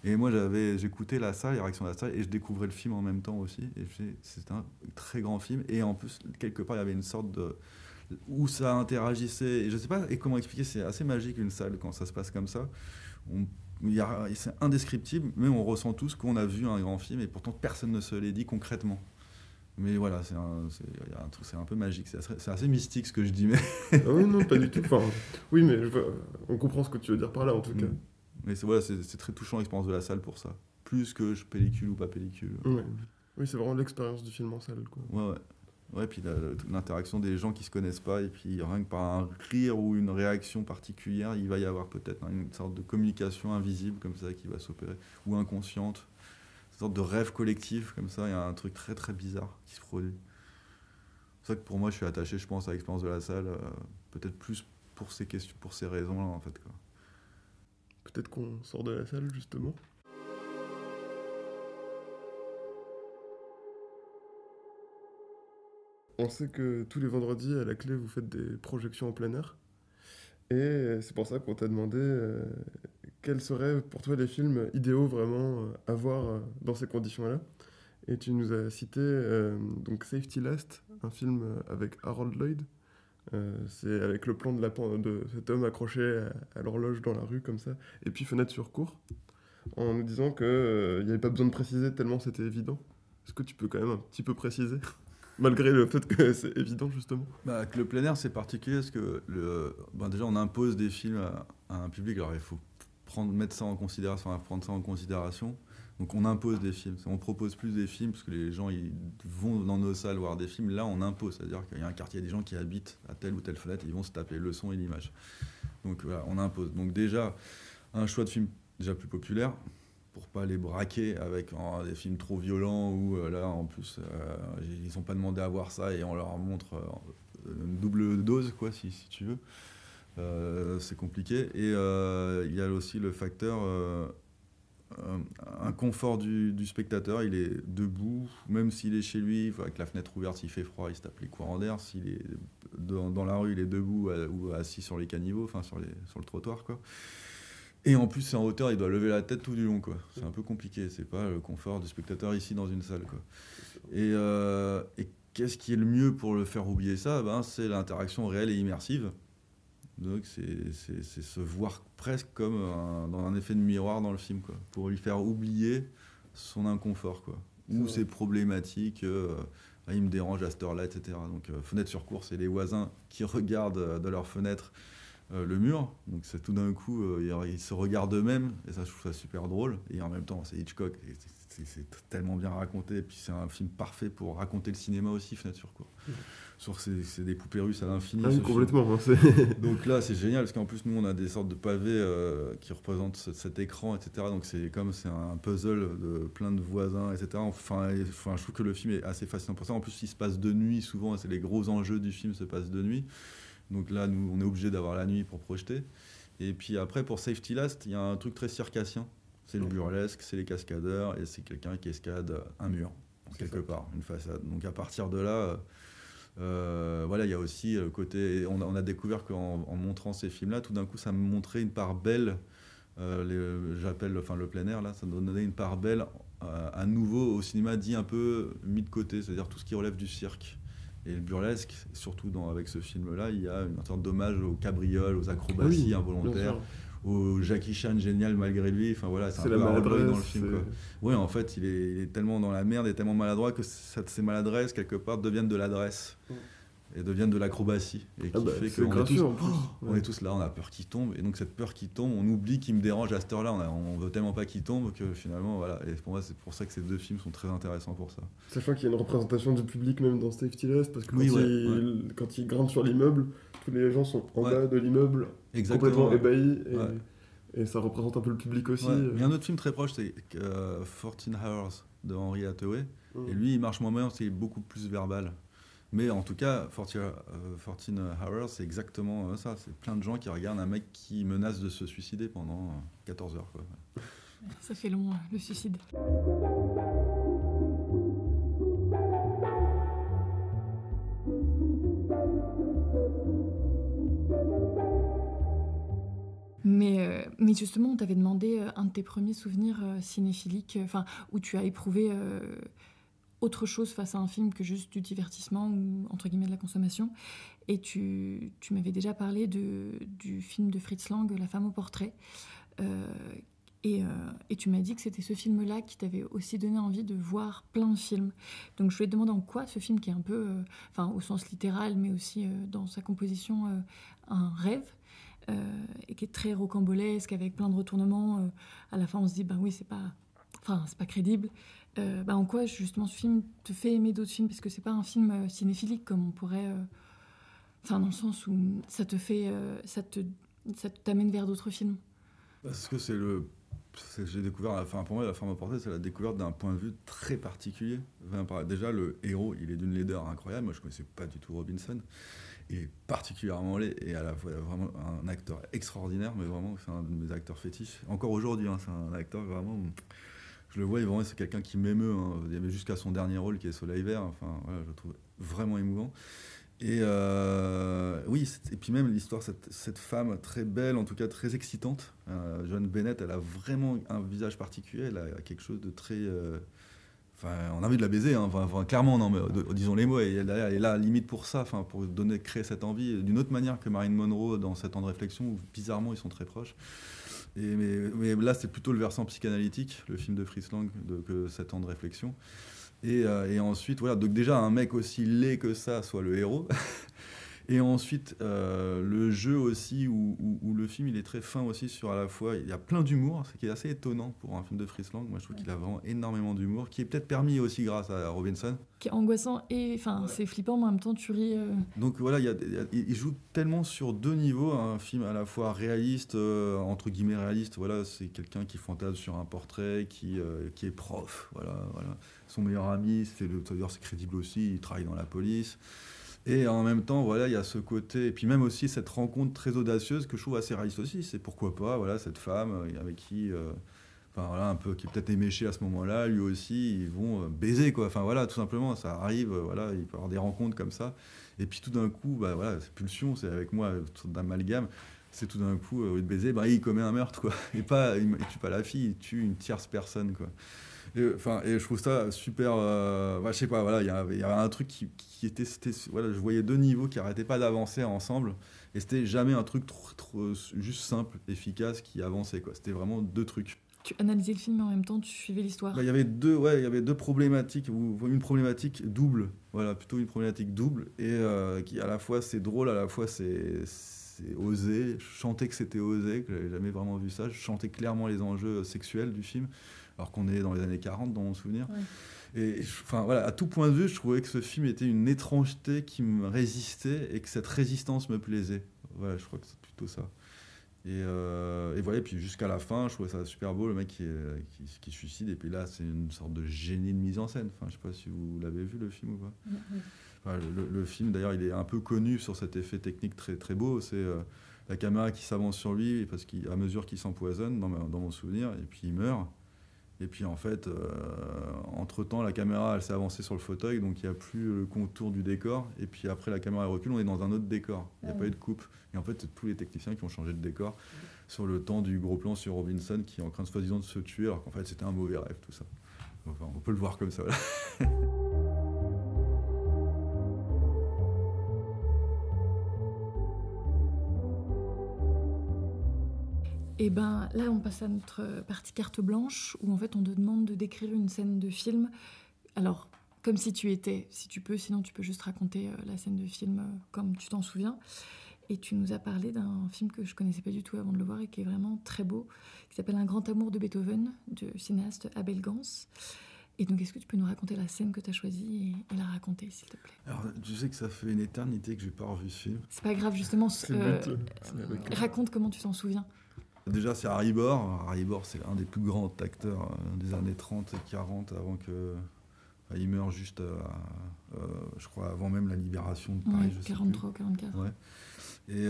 Et moi, j'écoutais la salle, les réactions de la salle, et je découvrais le film en même temps aussi. Et c'était un très grand film. Et en plus, quelque part, il y avait une sorte de... où ça interagissait, et je sais pas comment expliquer, c'est assez magique une salle quand ça se passe comme ça. C'est indescriptible, mais on ressent tous qu'on a vu un grand film, et pourtant personne ne se l'est dit concrètement. Mais voilà, c'est un peu magique, c'est assez mystique ce que je dis, mais... Ah oui, non, pas du tout. Enfin, oui, mais on comprend ce que tu veux dire par là, en tout cas. Mais c'est très touchant l'expérience de la salle pour ça, plus que pellicule ou pas pellicule. Ouais. Oui, c'est vraiment l'expérience du film en salle, quoi. Ouais, puis l'interaction des gens qui se connaissent pas, et puis rien que par un rire ou une réaction particulière, il va y avoir peut-être une sorte de communication invisible comme ça qui va s'opérer, ou inconsciente, une sorte de rêve collectif comme ça. Il y a un truc très très bizarre qui se produit. C'est ça que pour moi, je suis attaché, je pense, à l'expérience de la salle, peut-être plus pour ces questions, pour ces raisons-là en fait, quoi. Peut-être qu'on sort de la salle justement. On sait que tous les vendredis, à la clé, vous faites des projections en plein air. Et c'est pour ça qu'on t'a demandé quels seraient pour toi les films idéaux vraiment à voir dans ces conditions-là. Et tu nous as cité donc Safety Last, un film avec Harold Lloyd. C'est avec le plan de cet homme accroché à l'horloge dans la rue comme ça. Et puis Fenêtre sur cour, en nous disant qu'il n'y avait pas besoin de préciser tellement c'était évident. Est-ce que tu peux quand même un petit peu préciser ? Malgré le fait que c'est évident, justement. Le plein air, c'est particulier parce que déjà, on impose des films à un public. Alors, il faut prendre ça en considération. Donc, on impose des films. On propose plus des films parce que les gens ils vont dans nos salles voir des films. Là, on impose. C'est-à-dire qu'il y a un quartier des gens qui habitent à telle ou telle fenêtre et ils vont se taper le son et l'image. Donc, voilà, on impose. Donc, déjà, un choix de film déjà plus populaire, pour pas les braquer avec des films trop violents où là en plus ils n'ont pas demandé à voir ça et on leur montre une double dose quoi si tu veux, c'est compliqué. Et il y a aussi le facteur un confort du spectateur. Il est debout, même s'il est chez lui avec la fenêtre ouverte, s'il fait froid il se tape les courants d'air. S'il est dans la rue, il est debout ou assis sur les caniveaux, enfin sur le trottoir quoi. Et en plus, c'est en hauteur, il doit lever la tête tout du long, quoi. C'est un peu compliqué, c'est pas le confort du spectateur ici dans une salle, quoi. Et qu'est-ce qui est le mieux pour le faire oublier ça ? C'est l'interaction réelle et immersive. Donc c'est se voir presque comme dans un effet de miroir dans le film, quoi, pour lui faire oublier son inconfort, quoi, ou ses problématiques. Il me dérange à cette heure-là, etc. Donc Fenêtre sur cour, c'est les voisins qui regardent de leur fenêtre le mur, donc c'est tout d'un coup ils se regardent eux-mêmes et ça je trouve ça super drôle. Et en même temps c'est Hitchcock, c'est tellement bien raconté, et puis c'est un film parfait pour raconter le cinéma aussi, Fenêtre sur cour. C'est des poupées russes à l'infini. Complètement. Donc là c'est génial parce qu'en plus nous on a des sortes de pavés qui représentent cet écran, etc. Donc c'est un puzzle de plein de voisins, etc. Enfin je trouve que le film est assez fascinant pour ça. En plus il se passe de nuit souvent, c'est les gros enjeux du film se passent de nuit. Donc là, nous, on est obligé d'avoir la nuit pour projeter. Et puis après, pour Safety Last, il y a un truc très circassien. C'est le burlesque, c'est les cascadeurs, et c'est quelqu'un qui escalade un mur, quelque part, une façade. Donc à partir de là, il y a aussi le côté... On a découvert qu'en montrant ces films-là, tout d'un coup, ça me montrait une part belle. Le plein air, là, ça donnait une part belle à nouveau au cinéma dit un peu mis de côté, c'est-à-dire tout ce qui relève du cirque. Et le burlesque, surtout avec ce film-là, il y a une sorte d'hommage aux cabrioles, aux acrobaties involontaires, au Jackie Chan génial malgré lui. Enfin voilà, c'est un la peu Harold Lloyd dans le maladresse. film, quoi. Ouais, en fait, il est tellement dans la merde et tellement maladroit que ces maladresses, quelque part, deviennent de l'adresse. Et deviennent de l'acrobatie. Et qui fait c'est qu'on est gratuit tous, en plus. on est tous là, on a peur qu'il tombe. Et donc cette peur qu'il tombe, on oublie qu'il me dérange à cette heure-là. On veut tellement pas qu'il tombe que finalement, voilà. Et pour moi, c'est pour ça que ces deux films sont très intéressants pour ça. Sachant qu'il y a une représentation du public même dans Safety Last, parce que quand il grimpe sur l'immeuble, tous les gens sont en bas de l'immeuble, complètement ébahis. Et ça représente un peu le public aussi. Ouais. Il y a un autre film très proche, c'est 14 Hours de Henry Hathaway. Et lui, il marche moins bien, c'est beaucoup plus verbal. Mais en tout cas, 14 Hours, c'est exactement ça. C'est plein de gens qui regardent un mec qui menace de se suicider pendant 14 heures. Quoi. Ça fait long, le suicide. Mais justement, on t'avait demandé un de tes premiers souvenirs cinéphiliques, où tu as éprouvé autre chose face à un film que juste du divertissement ou entre guillemets de la consommation. Et tu m'avais déjà parlé du film de Fritz Lang, La femme au portrait. Et tu m'as dit que c'était ce film-là qui t'avait aussi donné envie de voir plein de films. Donc je voulais te demander en quoi ce film qui est un peu, au sens littéral, mais aussi dans sa composition, un rêve, et qui est très rocambolesque, avec plein de retournements. À la fin, on se dit, ben oui, c'est pas crédible. En quoi, justement, ce film te fait aimer d'autres films? Parce que c'est pas un film cinéphilique, comme on pourrait... dans le sens où ça t'amène vers d'autres films. Parce que j'ai découvert, pour moi, La femme au portrait, c'est la découverte d'un point de vue très particulier. Déjà, le héros, il est d'une laideur incroyable. Moi, je connaissais pas du tout Robinson. Il est particulièrement laid et à la fois vraiment un acteur extraordinaire, mais vraiment, c'est un de mes acteurs fétiches. Encore aujourd'hui, c'est un acteur vraiment... Je le vois, vraiment, c'est quelqu'un qui m'émeut. Il y avait jusqu'à son dernier rôle qui est Soleil Vert. Je le trouve vraiment émouvant. Et et puis même l'histoire, cette femme très belle, en tout cas très excitante, Joan Bennett, elle a vraiment un visage particulier, elle a quelque chose de très... on a envie de la baiser, clairement, non, mais disons les mots, et elle est là limite pour ça, pour créer cette envie, d'une autre manière que Marilyn Monroe dans 7 ans de réflexion, où bizarrement ils sont très proches. Mais là, c'est plutôt le versant psychanalytique, le film de Fritz Lang, que 7 ans de réflexion. Et ensuite, voilà, donc déjà un mec aussi laid que ça soit le héros. Et ensuite, le jeu aussi, où le film il est très fin aussi sur à la fois, il y a plein d'humour, ce qui est assez étonnant pour un film de Fritz Lang. Moi, je trouve qu'il a vraiment énormément d'humour, qui est peut-être permis aussi grâce à Robinson. Qui est angoissant et, c'est flippant, mais en même temps, tu ris. Donc voilà, il joue tellement sur deux niveaux, un film à la fois réaliste, entre guillemets réaliste. Voilà, c'est quelqu'un qui fantasme sur un portrait, qui est prof. Voilà. Son meilleur ami, c'est-à-dire c'est crédible aussi. Il travaille dans la police. Et en même temps, voilà, il y a ce côté, et puis même aussi cette rencontre très audacieuse que je trouve assez réaliste aussi. C'est pourquoi pas, voilà, cette femme avec qui, un peu, qui est peut-être éméché à ce moment-là, lui aussi, ils vont baiser, quoi. Tout simplement, ça arrive, voilà, il peut y avoir des rencontres comme ça. Et puis tout d'un coup, c'est pulsion, c'est avec moi, une sorte d'amalgame. C'est tout d'un coup, au lieu de baiser, il commet un meurtre, quoi. Et il tue pas la fille, il tue une tierce personne, quoi. Et je trouve ça super. Je sais pas, voilà, il y avait un truc qui était. Voilà, je voyais deux niveaux qui arrêtaient pas d'avancer ensemble. Et c'était jamais un truc trop juste simple, efficace, qui avançait, quoi. C'était vraiment deux trucs. Tu analysais le film, mais en même temps, tu suivais l'histoire. Il y avait deux problématiques, ou une problématique double. Voilà, plutôt une problématique double. Et qui, à la fois, c'est drôle, à la fois, c'est osé. Je chantais que c'était osé, que j'avais jamais vraiment vu ça. Je chantais clairement les enjeux sexuels du film, alors qu'on est dans les années 40 dans mon souvenir. Ouais. Et à tout point de vue, je trouvais que ce film était une étrangeté qui me résistait et que cette résistance me plaisait. Voilà, je crois que c'est plutôt ça. Et voilà, et puis jusqu'à la fin, je trouvais ça super beau, le mec qui se suicide, et puis là, c'est une sorte de génie de mise en scène. Je sais pas si vous l'avez vu, le film, ou pas. Le film, d'ailleurs, il est un peu connu sur cet effet technique très, très beau. C'est la caméra qui s'avance sur lui, parce qu'à mesure qu'il s'empoisonne, dans mon souvenir, et puis il meurt. Et puis en fait, entre-temps, la caméra elle s'est avancée sur le fauteuil, donc il n'y a plus le contour du décor. Et puis après, la caméra recule, on est dans un autre décor. Il n'y a pas eu de coupe. Et en fait, c'est tous les techniciens qui ont changé de décor sur le temps du gros plan sur Robinson qui est en train de soi-disant de se tuer, alors qu'en fait, c'était un mauvais rêve, tout ça. On peut le voir comme ça, voilà. Et ben là, on passe à notre partie carte blanche, où en fait, on te demande de décrire une scène de film. Alors, comme si tu étais, si tu peux, sinon tu peux juste raconter la scène de film comme tu t'en souviens. Et tu nous as parlé d'un film que je connaissais pas du tout avant de le voir et qui est vraiment très beau, qui s'appelle Un grand amour de Beethoven, du cinéaste Abel Gans. Et donc, est-ce que tu peux nous raconter la scène que tu as choisie et la raconter, s'il te plaît? Alors, tu sais que ça fait une éternité que j'ai pas revu ce film. C'est pas grave, justement. C'est le but, Raconte comment tu t'en souviens. Déjà, c'est Harry Bor. Harry Bor, c'est un des plus grands acteurs des années 30 et 40, avant que... Enfin, il meurt juste, je crois, avant même la libération de Paris. Ouais, 43 ou 44. Ouais. Et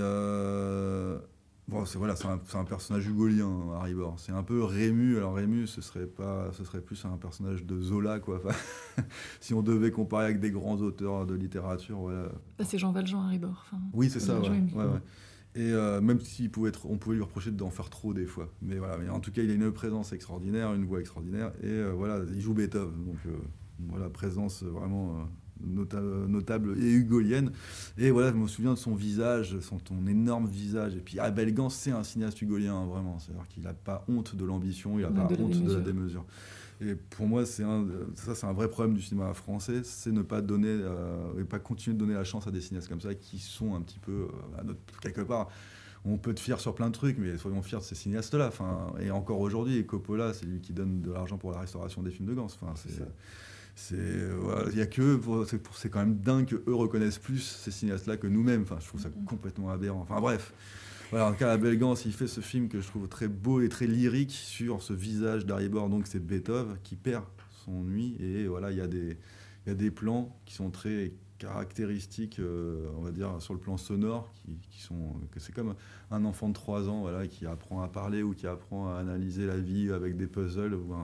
bon, c'est un personnage hugolien, Harry Bor. C'est un peu Rému. Alors Rému, ce serait plus un personnage de Zola, quoi. Enfin, si on devait comparer avec des grands auteurs de littérature, voilà. Bah, c'est Jean Valjean, Harry Bor. Enfin, oui, c'est ça. Ouais. Et même si on pouvait lui reprocher d'en faire trop des fois. Mais voilà, mais en tout cas, il a une présence extraordinaire, une voix extraordinaire. Et voilà, il joue Beethoven. Donc voilà, présence vraiment notable et hugolienne. Et voilà, je me souviens de son visage, son énorme visage. Et puis Abel Gans, c'est un cinéaste hugolien, hein, vraiment. C'est-à-dire qu'il n'a pas honte de l'ambition, il n'a pas honte de la démesure. Et pour moi, c'est un vrai problème du cinéma français, c'est ne pas donner et pas continuer de donner la chance à des cinéastes comme ça qui sont un petit peu quelque part. On peut être fier sur plein de trucs, mais soyons fiers de ces cinéastes-là. Enfin, et encore aujourd'hui, Coppola, c'est lui qui donne de l'argent pour la restauration des films de Gans. Enfin, voilà, y a que c'est quand même dingue qu'eux reconnaissent plus ces cinéastes-là que nous-mêmes. Enfin, je trouve ça complètement aberrant. Enfin bref. Voilà, en tout cas, Abel Gans, il fait ce film que je trouve très beau et très lyrique sur ce visage d'Harry Bor, donc c'est Beethoven qui perd son nuit. Et voilà, il y a des plans qui sont très caractéristiques, on va dire, sur le plan sonore, que c'est comme un enfant de 3 ans, voilà, qui apprend à parler ou qui apprend à analyser la vie avec des puzzles ou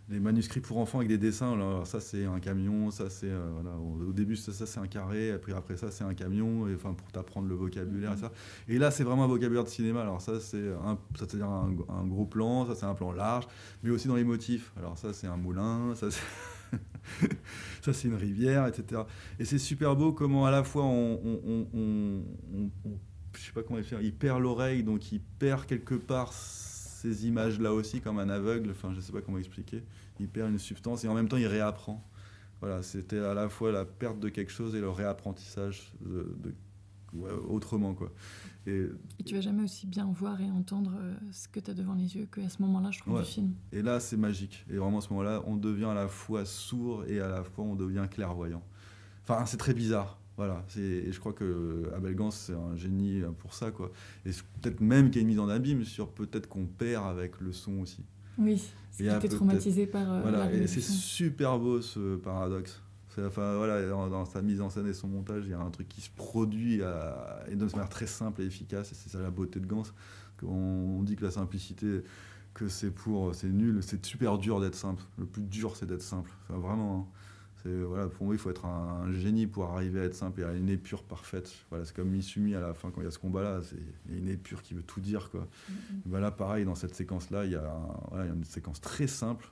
des manuscrits pour enfants avec des dessins. Alors, ça c'est un camion, ça c'est voilà, au début ça c'est un carré, après ça c'est un camion, et enfin pour t'apprendre le vocabulaire et ça. Et là c'est vraiment un vocabulaire de cinéma. Alors ça c'est-à-dire un gros plan, ça c'est un plan large, mais aussi dans les motifs. Alors ça c'est un moulin, ça c'est ça c'est une rivière, etc. Et c'est super beau comment à la fois je sais pas comment faire, il perd l'oreille, donc il perd quelque part ces images-là aussi, comme un aveugle, enfin je sais pas comment expliquer, il perd une substance et en même temps il réapprend. Voilà, c'était à la fois la perte de quelque chose et le réapprentissage autrement, quoi. Et tu vas jamais aussi bien voir et entendre ce que tu as devant les yeux qu'à ce moment-là, je trouve, du film. Et là, c'est magique. Et vraiment, à ce moment-là, on devient à la fois sourd et à la fois on devient clairvoyant. Enfin, c'est très bizarre. Voilà, et je crois que Abel Gans, c'est un génie pour ça, quoi. Et peut-être même qu'il y a une mise en abîme sur peut-être qu'on perd avec le son aussi. Oui, c'est que t'es traumatisé par voilà, et c'est super beau ce paradoxe. Enfin, voilà, dans sa mise en scène et son montage, il y a un truc qui se produit et de manière très simple et efficace, et c'est ça la beauté de Gans. On dit que la simplicité, que c'est nul, c'est super dur d'être simple. Le plus dur, c'est d'être simple. Enfin, vraiment, hein. Voilà, pour moi, il faut être un génie pour arriver à être simple et à une épure parfaite. Voilà, c'est comme Misumi à la fin, quand il y a ce combat-là, il y a une épure qui veut tout dire, quoi. Ben là, pareil, dans cette séquence-là, il y a une séquence très simple,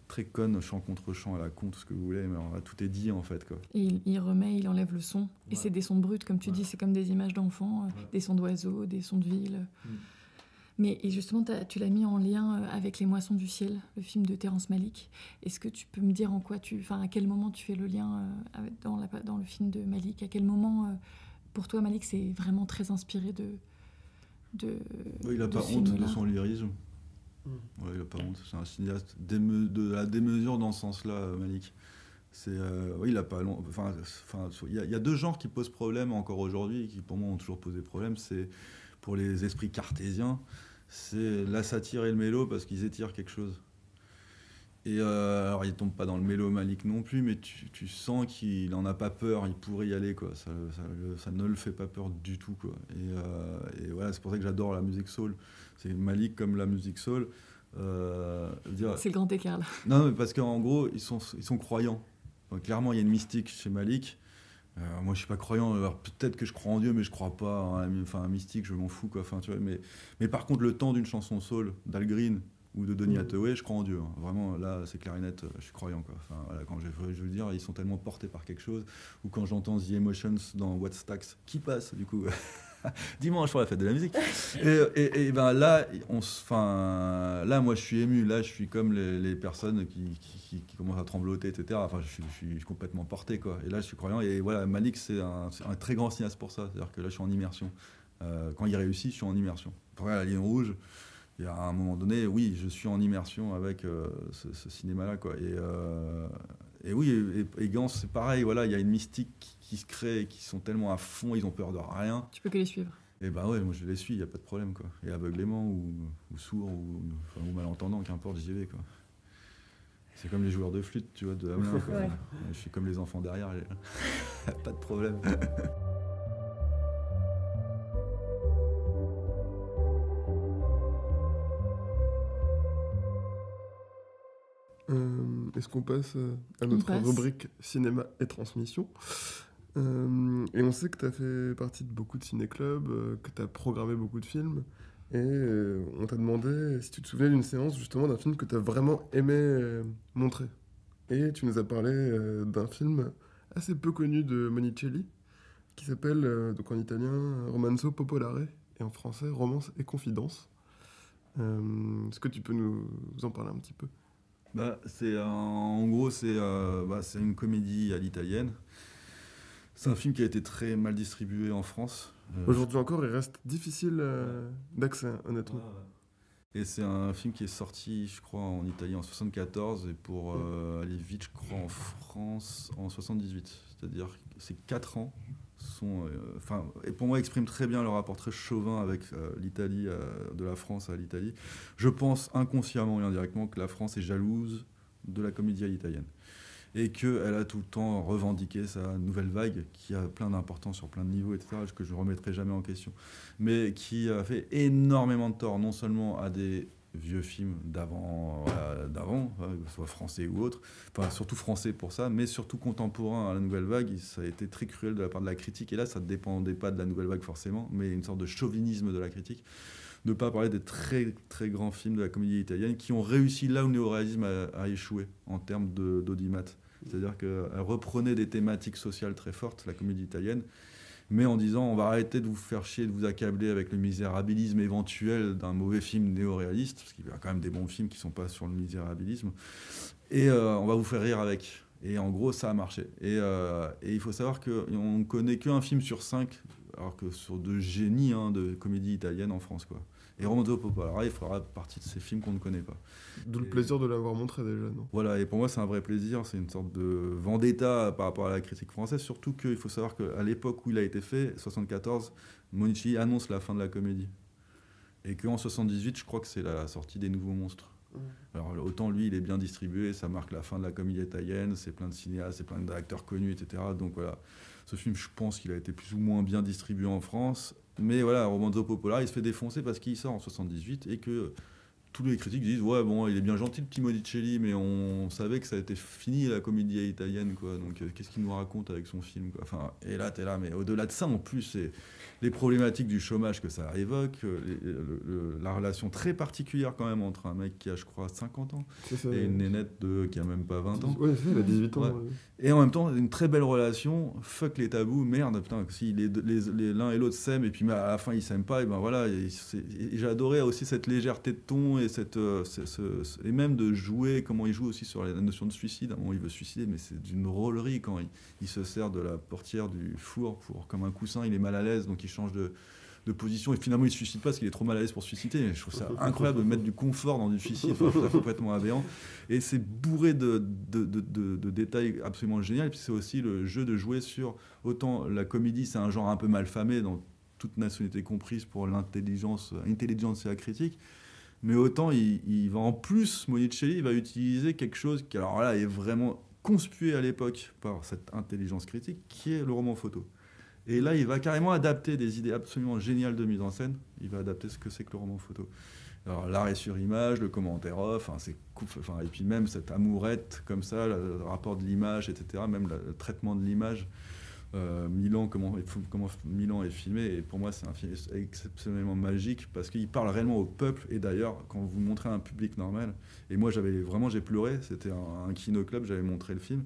très conne, chant contre chant à la con, tout ce que vous voulez, mais là, tout est dit, en fait, quoi. Et il enlève le son. Et c'est des sons bruts, comme tu dis, c'est comme des images d'enfants, des sons d'oiseaux, des sons de ville. Mais et justement, tu l'as mis en lien avec Les Moissons du ciel, le film de Terrence Malick. Est-ce que tu peux me dire à quel moment tu fais le lien dans le film de Malick? À quel moment, pour toi, Malick, c'est vraiment très inspiré de il n'a pas honte de son lyrisme. Ouais, il n'a pas honte. C'est un cinéaste de la démesure dans ce sens-là, Malick. Il a pas il y a deux genres qui posent problème encore aujourd'hui, qui pour moi ont toujours posé problème. C'est pour les esprits cartésiens, c'est la satire et le mélo, parce qu'ils étirent quelque chose. Et alors il tombe pas dans le mélo Malick non plus, mais tu sens qu'il en a pas peur, il pourrait y aller, quoi. Ça ne le fait pas peur du tout, quoi. Et voilà, c'est pour ça que j'adore la musique soul. C'est Malick comme la musique soul. C'est le grand écart là. Non, mais parce qu'en gros ils sont croyants. Donc, clairement il y a une mystique chez Malick. Moi je suis pas croyant, alors peut-être que je crois en Dieu, mais je crois pas, hein, un mystique, je m'en fous, quoi. Enfin, tu vois, mais par contre le temps d'une chanson soul d'Al Green ou de Donny Hathaway, je crois en Dieu, hein. Vraiment, là c'est clair et net, je suis croyant, quoi. Enfin, voilà, quand je veux dire, ils sont tellement portés par quelque chose. Ou quand j'entends The Emotions dans What's Tax, qui passe du coup Dimanche pour la fête de la musique. Et ben là, là, moi, je suis ému. Là, je suis comme les personnes qui commencent à trembloter, etc. Enfin, je suis complètement porté, quoi. Et là, je suis croyant. Et voilà, Malick, c'est un très grand cinéaste pour ça. C'est-à-dire que là, je suis en immersion. Quand il réussit, je suis en immersion. Après, la Ligne Rouge, il y a un moment donné, oui, je suis en immersion avec ce cinéma-là, quoi. Et oui, et Gans, c'est pareil. Voilà, il y a une mystique qui se crée, qui sont tellement à fond, ils ont peur de rien. Tu peux que les suivre. Et ben ouais, moi je les suis, il n'y a pas de problème, quoi. Et aveuglément ou sourd ou malentendant, qu'importe, j'y vais, quoi. C'est comme les joueurs de flûte, tu vois, de Hamelin, quoi. Ouais. Je suis comme les enfants derrière, pas de problème. Est-ce qu'on passe à notre rubrique cinéma et transmission? Et on sait que tu as fait partie de beaucoup de ciné-clubs, que tu as programmé beaucoup de films. Et on t'a demandé si tu te souvenais d'une séance justement d'un film que tu as vraiment aimé montrer. Et tu nous as parlé d'un film assez peu connu de Monicelli qui s'appelle, donc en italien, Romanzo Popolare et en français, Romance et Confidence. Est-ce que tu peux nous en parler un petit peu? En gros, c'est une comédie à l'italienne. C'est un film qui a été très mal distribué en France. Aujourd'hui encore, il reste difficile d'accès, honnêtement. Et c'est un film qui est sorti, je crois, en Italie en 74 et pour aller vite, je crois, en France en 78. C'est-à-dire que ces 4 ans et pour moi, expriment très bien le rapport très chauvin avec l'Italie, de la France à l'Italie. Je pense inconsciemment et indirectement que la France est jalouse de la comédie à l'italienne. Et qu'elle a tout le temps revendiqué sa nouvelle vague, qui a plein d'importance sur plein de niveaux, etc., que je ne remettrai jamais en question, mais qui a fait énormément de tort, non seulement à des vieux films d'avant, que ce soit français ou autre, enfin surtout français pour ça, mais surtout contemporain à la nouvelle vague. Ça a été très cruel de la part de la critique, et là ça ne dépendait pas de la nouvelle vague forcément, mais une sorte de chauvinisme de la critique, de ne pas parler des très très grands films de la comédie italienne qui ont réussi là où le néoréalisme a échoué en termes d'audimat. C'est-à-dire qu'elle reprenait des thématiques sociales très fortes, la comédie italienne, mais en disant on va arrêter de vous faire chier, de vous accabler avec le misérabilisme éventuel d'un mauvais film néo-réaliste, parce qu'il y a quand même des bons films qui ne sont pas sur le misérabilisme, et on va vous faire rire avec. Et en gros, ça a marché. Et il faut savoir qu'on ne connaît qu'un film sur 5, alors que sur de génies de comédie italienne en France, quoi. Et Romanzo Popolare, il fera partie de ces films qu'on ne connaît pas. D'où le plaisir de l'avoir montré déjà, non? Voilà, et pour moi c'est un vrai plaisir, c'est une sorte de vendetta par rapport à la critique française, surtout qu'il faut savoir qu'à l'époque où il a été fait, 74, Monicelli annonce la fin de la comédie. Et qu'en 78, je crois que c'est la sortie des Nouveaux Monstres. Alors autant lui, il est bien distribué, ça marque la fin de la comédie italienne, c'est plein de cinéastes, c'est plein d'acteurs connus, etc. Donc voilà, ce film, je pense qu'il a été plus ou moins bien distribué en France. Mais voilà, Romanzo Popolare, il se fait défoncer parce qu'il sort en 78 et que tous les critiques disent ouais bon, il est bien gentil le petit Monicelli, mais on savait que ça a été fini la comédie italienne, quoi. Donc qu'est-ce qu'il nous raconte avec son film, quoi. Enfin, et là t'es là, mais au-delà de ça, en plus, c'est les problématiques du chômage que ça évoque, la relation très particulière quand même entre un mec qui a, je crois, 50 ans et une nénette qui a même pas 20 ans. Ouais, il a 18 ans. Ouais. Et en même temps, une très belle relation, fuck les tabous, merde, putain, si l'un et l'autre s'aiment et puis à la fin ils s'aiment pas, et ben voilà. Et j'ai adoré aussi cette légèreté de ton et et même de jouer, comment il joue aussi sur la notion de suicide. À un moment, il veut se suicider, mais c'est d'une drôlerie quand il se sert de la portière du four comme un coussin, il est mal à l'aise, donc il change de position et finalement il se suicide pas parce qu'il est trop mal à l'aise pour se suicider. Et je trouve ça incroyable de mettre du confort dans du suicide, enfin, je trouve ça complètement aberrant. Et c'est bourré de détails absolument géniaux. Et puis c'est aussi le jeu de jouer sur, autant la comédie c'est un genre un peu malfamé, dans toute nationalité comprise, pour l'intelligence et la critique, mais autant il va en plus, Monicelli, il va utiliser quelque chose qui alors là est vraiment conspué à l'époque par cette intelligence critique, qui est le roman photo. Et là, il va carrément adapter des idées absolument géniales de mise en scène. Il va adapter ce que c'est que le roman photo. Alors, l'arrêt sur image, le commentaire off, et puis même cette amourette comme ça, le rapport de l'image, etc., même le traitement de l'image. Milan, comment Milan est filmé, et pour moi c'est un film exceptionnellement magique parce qu'il parle réellement au peuple. Et d'ailleurs, quand vous montrez à un public normal, et moi j'ai pleuré, c'était un kinoclub, j'avais montré le film.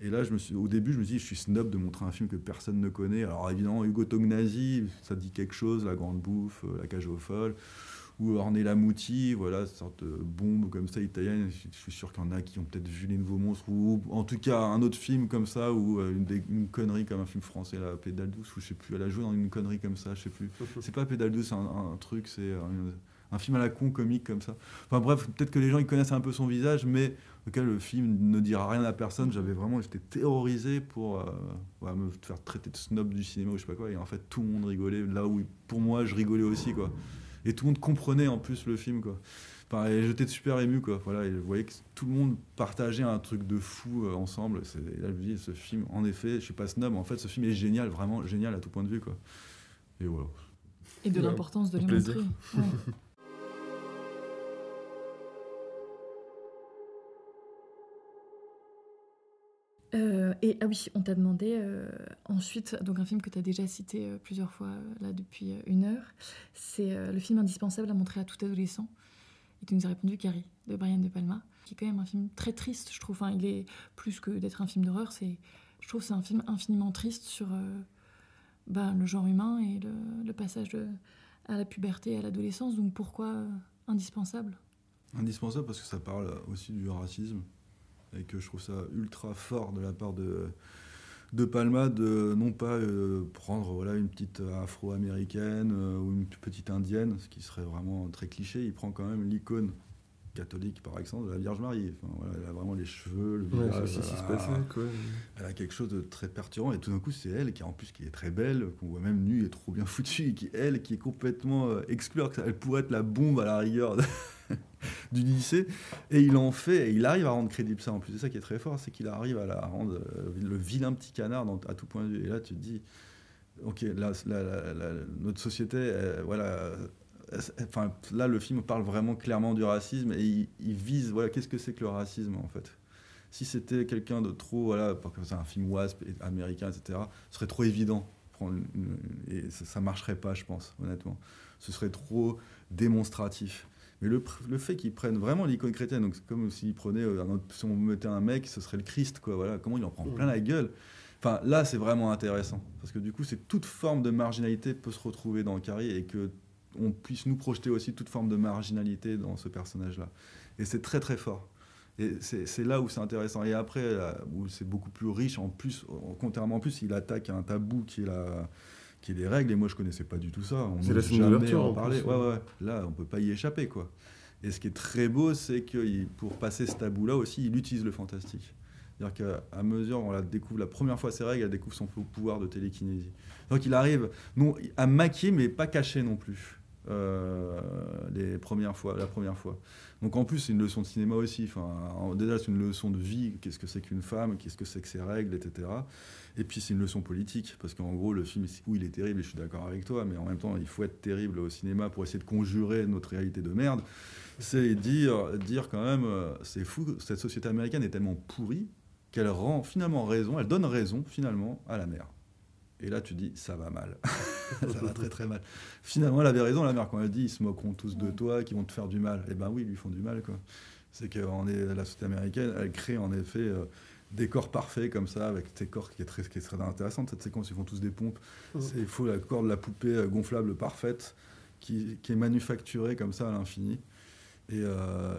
Et là, au début, je me suis dit, je suis snob de montrer un film que personne ne connaît. Alors évidemment, Ugo Tognazzi, ça dit quelque chose, La Grande Bouffe, La Cage aux Folles, ou Ornella Muti, voilà, cette sorte de bombe comme ça italienne. Je suis sûr qu'il y en a qui ont peut-être vu Les Nouveaux Monstres, ou en tout cas un autre film comme ça, ou une connerie comme un film français, la Pédale douce, ou je sais plus, elle a joué dans une connerie comme ça, je sais plus. C'est pas Pédale douce, c'est un truc, c'est un film à la con, comique comme ça. Enfin bref, peut-être que les gens ils connaissent un peu son visage, mais auquel le film ne dira rien à personne. J'étais terrorisé pour me faire traiter de snob du cinéma ou je sais pas quoi. Et en fait, tout le monde rigolait là où, pour moi, je rigolais aussi, quoi. Et tout le monde comprenait en plus le film, quoi. Enfin, et j'étais super ému, quoi. Voilà, et vous voyez que tout le monde partageait un truc de fou ensemble. Et là, je me dis, ce film, en effet, je suis pas snob, en fait, ce film est génial, vraiment génial à tout point de vue, quoi. Et voilà. Et de l'importance de les montrer. Ouais. Ah oui, on t'a demandé ensuite, donc un film que tu as déjà cité plusieurs fois là depuis 1 heure, c'est le film indispensable à montrer à tout adolescent. Et tu nous as répondu Carrie, de Brian De Palma, qui est quand même un film très triste, je trouve. Enfin, il est plus que d'être un film d'horreur, je trouve que c'est un film infiniment triste sur le genre humain et le passage à la puberté et à l'adolescence. Donc pourquoi indispensable ? Indispensable parce que ça parle aussi du racisme. Et que je trouve ça ultra fort de la part de Palma de non pas prendre une petite afro-américaine ou une petite indienne, ce qui serait vraiment très cliché. Il prend quand même l'icône catholique par exemple de la Vierge Marie. Enfin, voilà, elle a vraiment les cheveux, le visage, elle a quelque chose de très perturbant et tout d'un coup c'est elle qui est très belle, qu'on voit même nue et trop bien foutue, et qui est complètement exclue, elle pourrait être la bombe à la rigueur du lycée, et il arrive à rendre crédible ça. En plus, c'est ça qui est très fort, c'est qu'il arrive à la rendre le vilain petit canard à tout point de vue. Et là, tu te dis, ok, notre société, là, le film parle vraiment clairement du racisme et il vise, qu'est-ce que c'est que le racisme en fait. Si c'était quelqu'un de trop, c'est un film WASP américain, etc., ce serait trop évident. Et ça marcherait pas, je pense, honnêtement. Ce serait trop démonstratif. Mais le fait qu'ils prennent vraiment l'icône chrétienne, donc c'est comme s'ils prenaient, si on mettait un mec, ce serait le Christ, quoi, voilà, comment il en prend plein la gueule. Enfin, là, c'est vraiment intéressant, parce que du coup, toute forme de marginalité peut se retrouver dans Carrie, et qu'on puisse nous projeter aussi toute forme de marginalité dans ce personnage-là. Et c'est très, très fort. Et c'est là où c'est intéressant. Et après, où c'est beaucoup plus riche, en plus, contrairement en plus, il attaque un tabou qui est les règles, et moi je connaissais pas du tout ça. On c'est n'a jamais en parlé. Ouais. Là, on peut pas y échapper, quoi. Et ce qui est très beau, c'est que pour passer ce tabou-là aussi, il utilise le fantastique. C'est-à-dire qu'à mesure on la découvre la première fois ses règles, elle découvre son pouvoir de télékinésie. Donc il arrive à maquiller, mais pas cacher non plus. La première fois. Donc en plus c'est une leçon de cinéma aussi. Déjà c'est une leçon de vie, qu'est-ce que c'est qu'une femme, qu'est-ce que c'est que ses règles, etc. Et puis c'est une leçon politique, parce qu'en gros le film, il est terrible, et je suis d'accord avec toi, mais en même temps il faut être terrible au cinéma pour essayer de conjurer notre réalité de merde. C'est dire quand même, c'est fou, cette société américaine est tellement pourrie qu'elle elle donne raison finalement à la mère. Et là, tu dis, ça va mal. Ça va très très mal. Finalement, elle avait raison, la mère, quand elle dit, ils se moqueront tous de toi, qu'ils vont te faire du mal. Eh ben oui, ils lui font du mal, quoi. C'est que la société américaine, elle crée en effet des corps parfaits comme ça, avec ces corps qui est très intéressante, cette séquence, ils font tous des pompes. Il faut la corde de la poupée gonflable parfaite, qui est manufacturée comme ça à l'infini. Et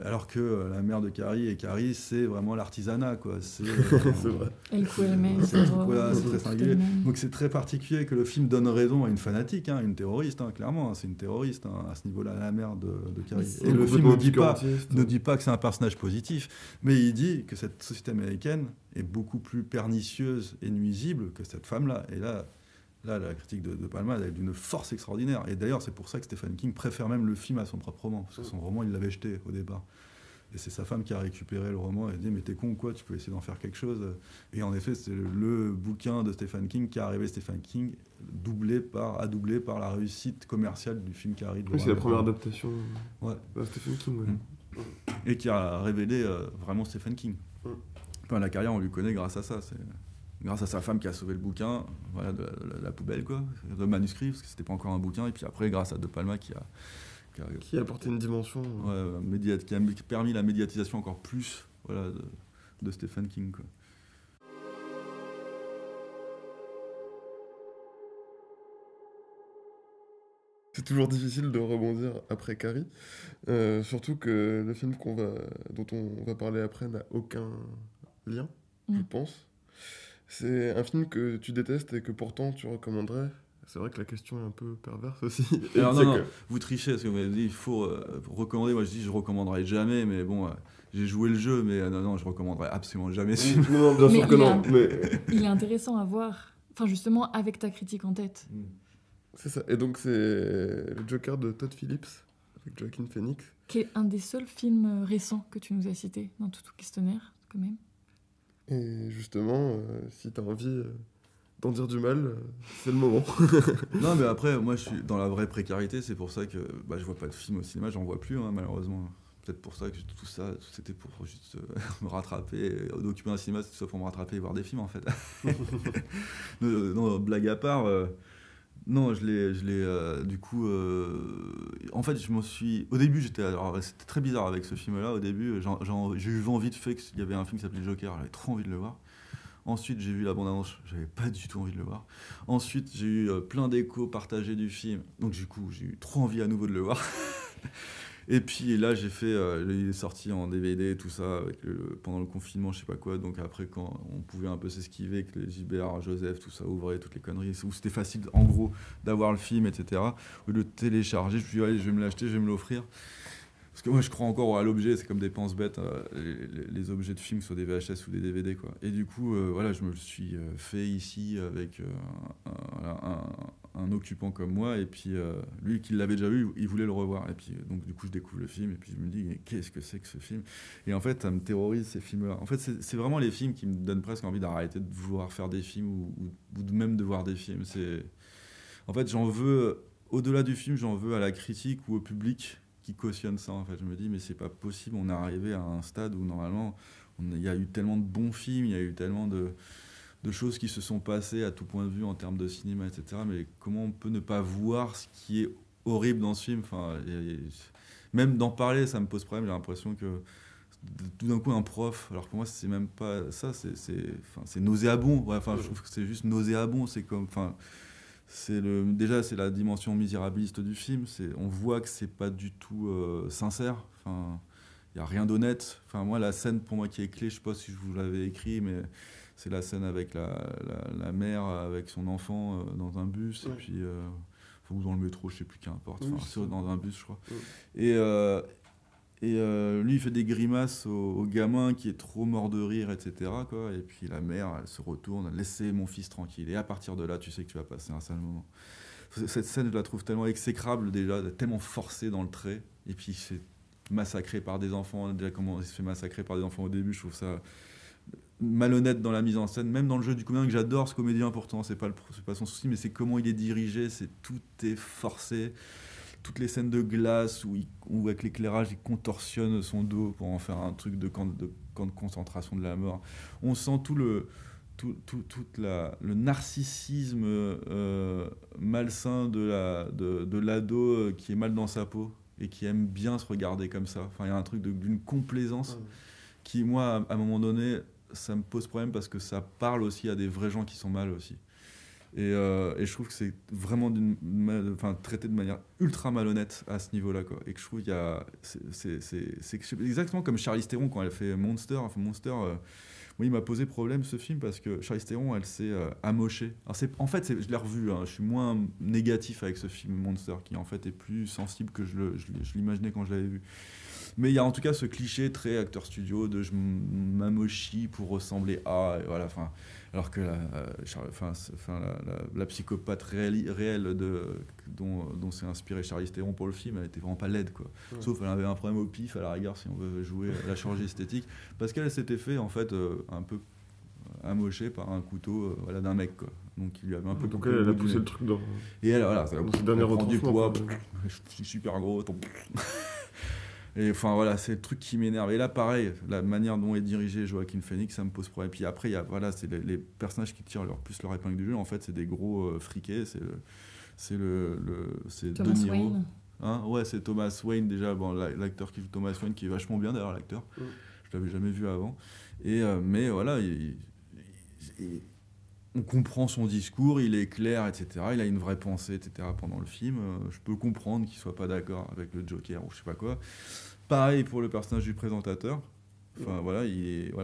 alors que la mère de Carrie et Carrie, c'est vraiment l'artisanat, quoi. C'est vrai. Elle couait, c'est très singulier. Donc c'est très particulier que le film donne raison à une fanatique, une terroriste, clairement. C'est une terroriste à ce niveau-là, la mère de Carrie. Et le film ne dit pas que c'est un personnage positif, mais il dit que cette société américaine est beaucoup plus pernicieuse et nuisible que cette femme-là. Et là, la critique de Palma, elle est d'une force extraordinaire. Et d'ailleurs, c'est pour ça que Stephen King préfère même le film à son propre roman. Parce que son roman, il l'avait jeté au départ. Et c'est sa femme qui a récupéré le roman et dit « Mais t'es con ou quoi ? Tu peux essayer d'en faire quelque chose ?» Et en effet, c'est le bouquin de Stephen King qui a révélé Stephen King, doublé par la réussite commerciale du film Carrie. C'est la première adaptation de Stephen King. Et qui a révélé vraiment Stephen King. La carrière, on lui connaît grâce à ça. Grâce à sa femme qui a sauvé le bouquin, de la poubelle, quoi, le manuscrit, parce que c'était pas encore un bouquin, et puis après, grâce à De Palma qui a apporté une dimension. Qui a permis la médiatisation encore plus de Stephen King, quoi. C'est toujours difficile de rebondir après Carrie. Surtout que le film dont on va parler après n'a aucun lien, je Mm. pense. C'est un film que tu détestes et que pourtant tu recommanderais. C'est vrai que la question est un peu perverse aussi. Et Alors tu non, sais non, que- vous trichez, parce que vous m'avez dit il faut recommander. Moi je dis je recommanderai jamais, mais bon, j'ai joué le jeu, mais non, non, je recommanderai absolument jamais ce film. Non, non, bien Mais sûr que il y a non. un- Mais Il est intéressant à voir, enfin justement avec ta critique en tête. c'est ça. Et donc c'est le Joker de Todd Phillips avec Joaquin Phoenix. Qui est un des seuls films récents que tu nous as cités dans tout questionnaire, quand même. Et justement, si t'as envie d'en dire du mal, c'est le moment. Non, mais après, moi, je suis dans la vraie précarité. C'est pour ça que je vois pas de film au cinéma. J'en vois plus, hein, malheureusement. Peut-être pour ça que tout ça, c'était pour juste me rattraper. D'occuper un cinéma, c'est soit pour me rattraper et voir des films, en fait. Non, blague à part. Non, du coup, en fait, au début, c'était très bizarre avec ce film-là. Au début, j'ai eu envie de fait qu'il y avait un film qui s'appelait Joker. J'avais trop envie de le voir. Ensuite, j'ai vu la bande-annonce, j'avais pas du tout envie de le voir. Ensuite, j'ai eu plein d'échos partagés du film, donc du coup, j'ai eu trop envie à nouveau de le voir. Et puis là, il est sorti en DVD, tout ça, pendant le confinement, je sais pas quoi. Donc après, quand on pouvait un peu s'esquiver, que les JBR, Joseph, tout ça ouvrait, toutes les conneries, où c'était facile, en gros, d'avoir le film, etc. Au lieu de télécharger, je me suis dit, allez, je vais me l'acheter, je vais me l'offrir. Parce que moi, je crois encore à l'objet, c'est comme des penses bêtes, les objets de films, soit des VHS ou des DVD, quoi. Et du coup, voilà, je me le suis fait ici avec un occupant comme moi, et puis lui qui l'avait déjà vu, il voulait le revoir. Et puis, donc, du coup, je découvre le film, et puis je me dis, mais qu'est-ce que c'est que ce film? Et en fait, ça me terrorise, ces films-là. En fait, c'est vraiment les films qui me donnent presque envie d'arrêter de vouloir faire des films, ou même de voir des films. En fait, j'en veux, au-delà du film, j'en veux à la critique ou au public qui cautionne ça. En fait, je me dis mais c'est pas possible, on est arrivé à un stade où normalement il y a eu tellement de bons films, il y a eu tellement de choses qui se sont passées à tout point de vue en termes de cinéma, etc. Mais comment on peut ne pas voir ce qui est horrible dans ce film? Enfin, même d'en parler, ça me pose problème. J'ai l'impression que tout d'un coup un prof, alors que moi c'est même pas ça, c'est nauséabond. Ouais, enfin, je trouve que c'est juste nauséabond. C'est comme, enfin, déjà c'est la dimension misérabiliste du film. On voit que c'est pas du tout sincère. Enfin, il y a rien d'honnête. Enfin, moi la scène pour moi qui est clé, je sais pas si je vous l'avais écrit, mais c'est la scène avec la mère avec son enfant dans un bus, Ouais. et puis ou dans le métro, je sais plus, qu'importe. Oui, Enfin, c'est- dans un bus, je crois. Ouais. Et lui, il fait des grimaces au gamin qui est trop mort de rire, etc., quoi. Et puis la mère, elle se retourne, laissez mon fils tranquille. Et à partir de là, tu sais que tu vas passer un sale moment. Cette scène, je la trouve tellement exécrable déjà, tellement forcée dans le trait. Et puis il se fait massacrer par des enfants. Déjà, comment il se fait massacrer par des enfants au début, je trouve ça malhonnête dans la mise en scène, même dans le jeu du comédien, que j'adore ce comédien pourtant, c'est pas son souci, mais c'est comment il est dirigé, tout est forcé. Toutes les scènes de glace où avec l'éclairage, il contorsionne son dos pour en faire un truc de camp de concentration de la mort. On sent le narcissisme malsain de l'ado qui est mal dans sa peau et qui aime bien se regarder comme ça. Enfin, il y a un truc d'une complaisance qui, moi, à un moment donné, ça me pose problème parce que ça parle aussi à des vrais gens qui sont mal aussi. Et je trouve que c'est vraiment traité de manière ultra malhonnête à ce niveau-là, quoi. Et que je trouve qu'il y a... C'est exactement comme Charlize Theron quand elle fait Monster. Enfin, Monster, moi, il m'a posé problème ce film parce que Charlize Theron, elle s'est amochée. Alors en fait, je l'ai revu, hein, je suis moins négatif avec ce film Monster, qui en fait est plus sensible que je l'imaginais quand je l'avais vu. Mais il y a en tout cas ce cliché très acteur studio de je m'amochis pour ressembler à... Et voilà, enfin... Alors que la psychopathe réelle dont s'est inspiré Charlize Theron pour le film, elle était vraiment pas laide, quoi. Ouais. Sauf qu'elle avait un problème au pif, à la rigueur, si on veut jouer à la chirurgie esthétique, parce qu'elle s'était fait en fait un peu amochée par un couteau voilà, d'un mec, quoi. Donc il lui avait un peu Donc coupé elle le a bout du poussé nez. le truc dans... Et elle, voilà, ça Dans ce dernier prend du retranchement, poids, quoi. je suis super gros. Et enfin voilà, c'est le truc qui m'énerve. Et là, pareil, la manière dont est dirigé Joaquin Phoenix, ça me pose problème. Puis après, c'est les personnages qui tirent plus leur épingle du jeu. En fait, c'est des gros friqués. C'est De Thomas Niro. Wayne. Hein, ouais, c'est Thomas Wayne déjà. Bon, l'acteur qui joue Thomas Wayne, qui est vachement bien d'ailleurs, l'acteur. Je l'avais jamais vu avant. Mais voilà, on comprend son discours, il est clair, etc. Il a une vraie pensée, etc. pendant le film. Je peux comprendre qu'il soit pas d'accord avec le Joker ou je sais pas quoi. Pareil pour le personnage du présentateur. Enfin voilà,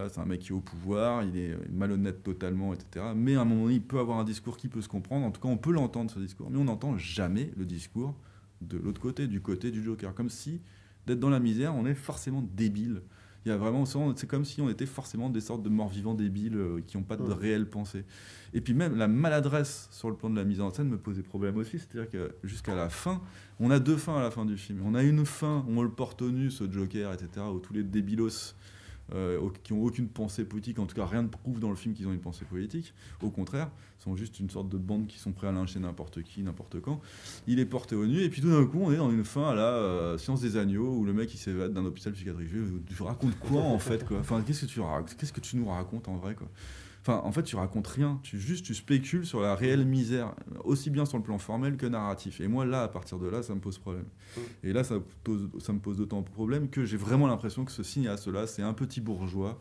c'est un mec qui est au pouvoir, il est malhonnête totalement, etc. Mais à un moment donné, il peut avoir un discours qui peut se comprendre. En tout cas, on peut l'entendre, ce discours. Mais on n'entend jamais le discours de l'autre côté, du côté du Joker. Comme si, d'être dans la misère, on est forcément débile. Il y a vraiment, c'est comme si on était forcément des sortes de morts-vivants débiles qui n'ont pas de réelle pensée. Et puis même la maladresse sur le plan de la mise en scène me posait problème aussi. C'est-à-dire que jusqu'à la fin, on a 2 fins à la fin du film. On a une fin où on le porte au nu, ce Joker, etc., où tous les débilos qui n'ont aucune pensée politique, en tout cas rien ne prouve dans le film qu'ils ont une pensée politique, au contraire, sont juste une sorte de bande qui sont prêts à lyncher n'importe qui, n'importe quand. Il est porté au nu, et puis tout d'un coup on est dans une fin à la Science des Agneaux, où le mec il s'évade d'un hôpital psychiatrique. Tu racontes quoi en fait quoi. Enfin, qu'est-ce que tu nous racontes en vrai quoi. Enfin, en fait, tu racontes rien, tu spécules sur la réelle misère, aussi bien sur le plan formel que narratif. Et moi, là, à partir de là, ça me pose problème. Et là, ça me pose d'autant de problème que j'ai vraiment l'impression que ce cinéaste-là, c'est un petit bourgeois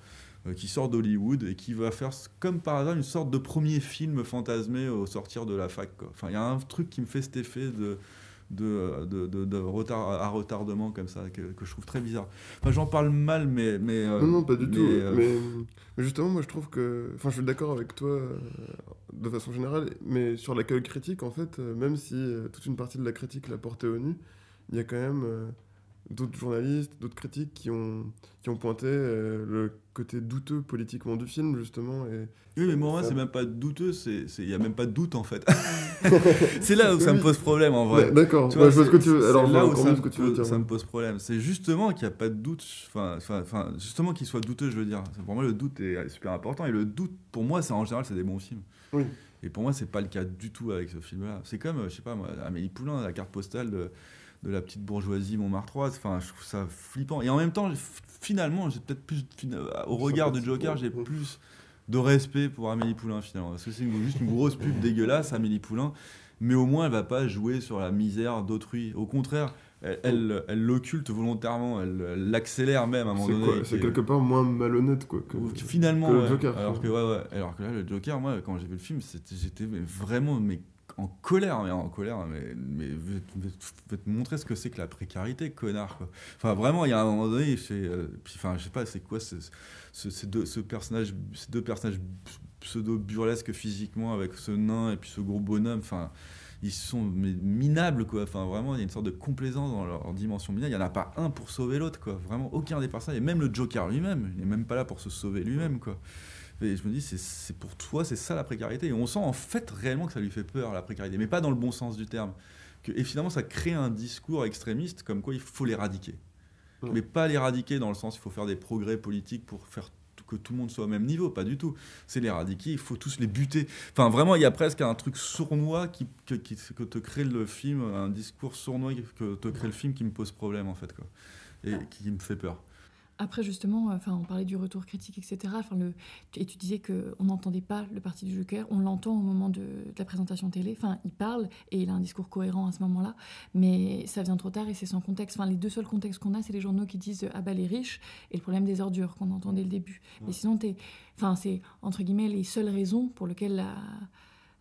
qui sort d'Hollywood et qui va faire, comme par hasard, une sorte de premier film fantasmé au sortir de la fac, quoi. Enfin, il y a un truc qui me fait cet effet de retard à retardement comme ça que je trouve très bizarre. Enfin, j'en parle mal, mais non, pas du tout. Mais justement, moi, je trouve que, enfin, je suis d'accord avec toi de façon générale, mais sur l'accueil critique, en fait, même si toute une partie de la critique l'a porté au nu, il y a quand même d'autres journalistes, d'autres critiques qui ont pointé le côté douteux politiquement du film, justement. Oui, mais moi, c'est même pas douteux, il n'y a même pas de doute, en fait. C'est là où ça me pose problème, en vrai. D'accord, je vois ce que tu veux. Alors, là où ça me pose problème. C'est justement qu'il n'y a pas de doute, justement qu'il soit douteux, je veux dire. Pour moi, le doute est super important, et le doute, pour moi, en général, c'est des bons films. Oui. Et pour moi, c'est pas le cas du tout avec ce film-là. C'est comme, je sais pas, moi, Amélie Poulain, la carte postale de la petite bourgeoisie montmartroise. Enfin, je trouve ça flippant. Et en même temps, finalement, j'ai peut-être plus, au regard du Joker, j'ai plus de respect pour Amélie Poulain, finalement. Parce que c'est juste une grosse pub dégueulasse, Amélie Poulain. Mais au moins, elle va pas jouer sur la misère d'autrui. Au contraire, elle l'occulte volontairement, elle l'accélère même à un moment donné. C'est quelque part moins malhonnête, quoi. Finalement, que le Joker. Alors que là, le Joker, moi, quand j'ai vu le film, j'étais vraiment en colère, mais je vais te montrer ce que c'est que la précarité, connard, quoi. Enfin, vraiment, il y a un moment donné, enfin, je sais pas, c'est quoi ces deux personnages pseudo-burlesques physiquement, avec ce nain et puis ce gros bonhomme, enfin, ils sont minables, quoi. Enfin, vraiment, il y a une sorte de complaisance dans leur dimension minable. Il n'y en a pas un pour sauver l'autre, quoi. Vraiment, aucun des personnages, et même le Joker lui-même, il n'est même pas là pour se sauver lui-même, quoi. Et je me dis, c'est pour toi, c'est ça la précarité. Et on sent en fait réellement que ça lui fait peur, la précarité, mais pas dans le bon sens du terme. Et finalement, ça crée un discours extrémiste comme quoi il faut l'éradiquer. Mais pas l'éradiquer dans le sens il faut faire des progrès politiques pour faire que tout le monde soit au même niveau, pas du tout. C'est l'éradiquer, il faut tous les buter. Enfin, vraiment, il y a presque un truc sournois que te crée le film, un discours sournois que te crée le film qui me pose problème, en fait, quoi. Et qui me fait peur. Après, justement, on parlait du retour critique, etc. Et tu disais qu'on n'entendait pas le parti du Joker. On l'entend au moment de la présentation télé. Enfin, il parle et il a un discours cohérent à ce moment-là. Mais ça vient trop tard et c'est sans contexte. Enfin, les 2 seuls contextes qu'on a, c'est les journaux qui disent « Ah bah les riches » et le problème des ordures qu'on entend dès le début. Ouais. Et sinon, c'est, entre guillemets, les seules raisons pour lesquelles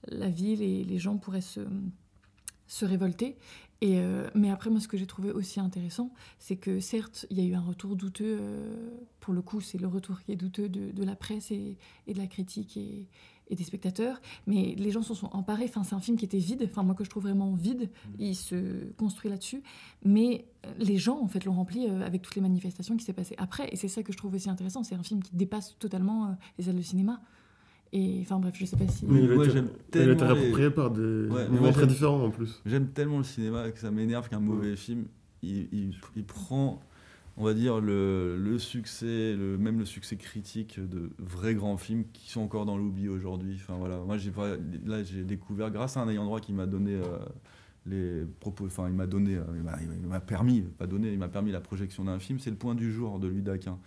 la ville et les gens pourraient se révolter. Mais après, moi, ce que j'ai trouvé aussi intéressant, c'est que certes, il y a eu un retour douteux, pour le coup, c'est le retour qui est douteux de la presse et de la critique et des spectateurs, mais les gens s'en sont emparés. Enfin, c'est un film qui était vide, enfin, moi que je trouve vraiment vide, il se construit là-dessus, mais les gens, en fait, l'ont rempli avec toutes les manifestations qui s'est passées après, et c'est ça que je trouve aussi intéressant, c'est un film qui dépasse totalement les salles de cinéma. Et enfin bref, je sais pas si... Mais il a été réapproprié par des mouvements très différents en plus. J'aime tellement le cinéma que ça m'énerve qu'un mauvais film, il prend, on va dire, le succès, même le succès critique de vrais grands films qui sont encore dans l'oubli aujourd'hui. Enfin voilà, moi j'ai découvert, grâce à un ayant droit qui m'a donné les propos, enfin il m'a permis la projection d'un film, c'est Le Point du Jour de Louis Daquin.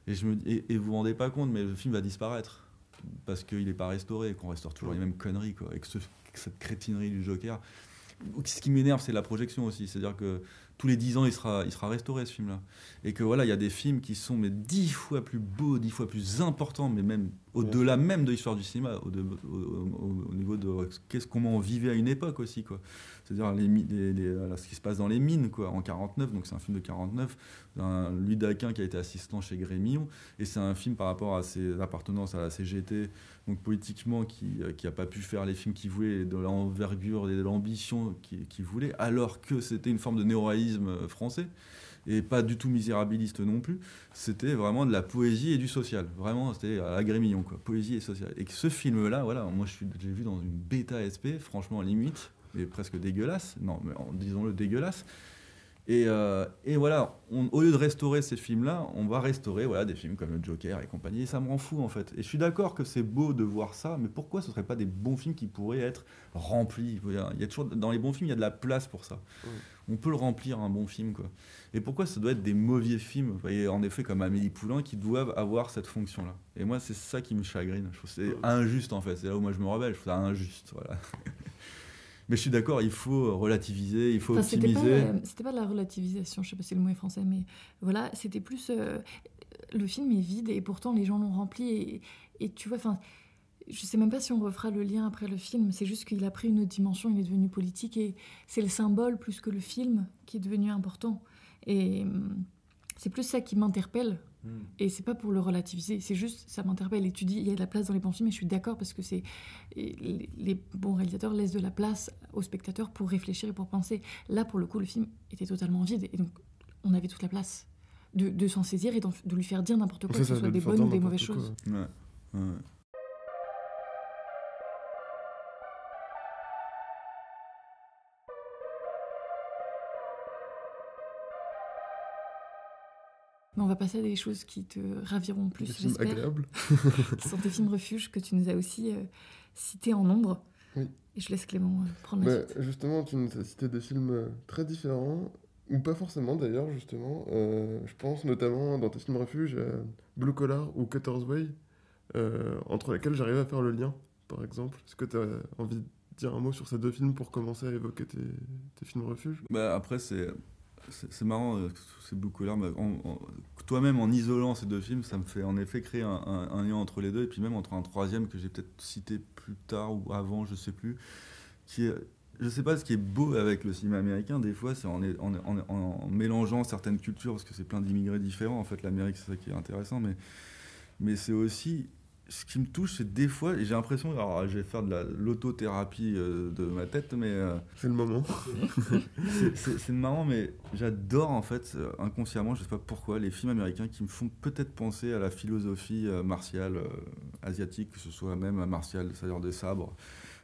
Et vous vous rendez pas compte, mais le film va disparaître. Parce qu'il n'est pas restauré, qu'on restaure toujours les mêmes conneries, quoi, avec cette crétinerie du Joker. Ce qui m'énerve, c'est la projection aussi. C'est-à-dire que tous les 10 ans, il sera restauré, ce film-là. Et que voilà, il y a des films qui sont 10 fois plus beaux, 10 fois plus importants, mais même au-delà même de l'histoire du cinéma, au niveau de comment on vivait à une époque aussi, quoi. C'est-à-dire ce qui se passe dans les mines, quoi, en 49, donc c'est un film de 49, Louis Daquin qui a été assistant chez Grémillon, et c'est un film par rapport à ses appartenances à la CGT, donc politiquement, qui n'a pas pu faire les films qu'il voulait, de l'envergure et de l'ambition qu'il voulait, alors que c'était une forme de néo-réalisme français, et pas du tout misérabiliste non plus. C'était vraiment de la poésie et du social. Vraiment, c'était à la Grémillon, quoi, poésie et social. Et que ce film-là, voilà, moi j'ai vu dans une bêta SP, franchement limite, mais presque dégueulasse, non, mais disons-le dégueulasse. Et voilà, au lieu de restaurer ces films-là, on va restaurer des films comme le Joker et compagnie, et ça me rend fou en fait. Et je suis d'accord que c'est beau de voir ça, mais pourquoi ce ne serait pas des bons films qui pourraient être remplis ? Il y a toujours, dans les bons films, il y a de la place pour ça. On peut le remplir, un bon film, quoi. Et pourquoi ça doit être des mauvais films, et en effet comme Amélie Poulain, qui doivent avoir cette fonction-là ? Et moi, c'est ça qui me chagrine. Je trouve que c'est injuste en fait, c'est là où moi je me rebelle, je trouve ça injuste, voilà. Mais je suis d'accord, il faut relativiser, il faut optimiser. C'était pas de la relativisation, je sais pas si le mot est français, mais voilà, c'était plus... le film est vide et pourtant les gens l'ont rempli. Et tu vois, je sais même pas si on refera le lien après le film, c'est juste qu'il a pris une autre dimension, il est devenu politique et c'est le symbole plus que le film qui est devenu important. Et c'est plus ça qui m'interpelle. Et c'est pas pour le relativiser, c'est juste ça m'interpelle. Et tu dis il y a de la place dans les bons films, et je suis d'accord parce que les bons réalisateurs laissent de la place aux spectateurs pour réfléchir et pour penser. Là pour le coup le film était totalement vide et donc on avait toute la place de s'en saisir et de lui faire dire n'importe quoi, que ce soit des bonnes ou des mauvaises choses. Ouais. On va passer à des choses qui te raviront plus, j'espère. Des films agréables. Qui sont tes films refuges que tu nous as aussi cités en nombre. Oui. Et je laisse Clément prendre la suite. Justement, tu nous as cité des films très différents, ou pas forcément d'ailleurs, justement. Je pense notamment dans tes films refuges à Blue Collar ou Cutter's Way, entre lesquels j'arrive à faire le lien, par exemple. Est-ce que tu as envie de dire un mot sur ces deux films pour commencer à évoquer tes films refuges ? Après, c'est marrant, c'est Blue Collar. Toi-même, en isolant ces deux films, ça me fait en effet créer un lien entre les deux, et puis même entre un troisième que j'ai peut-être cité plus tard ou avant, je sais plus. Je sais pas, ce qui est beau avec le cinéma américain, des fois, c'est en mélangeant certaines cultures, parce que c'est plein d'immigrés différents. En fait, l'Amérique, c'est ça qui est intéressant, mais c'est aussi... Ce qui me touche, c'est des fois, et j'ai l'impression, alors je vais faire de l'autothérapie de ma tête, mais... c'est le moment. c'est marrant, mais j'adore en fait, inconsciemment, je sais pas pourquoi, les films américains qui me font peut-être penser à la philosophie martiale asiatique, que ce soit même martiale, c'est-à-dire des sabres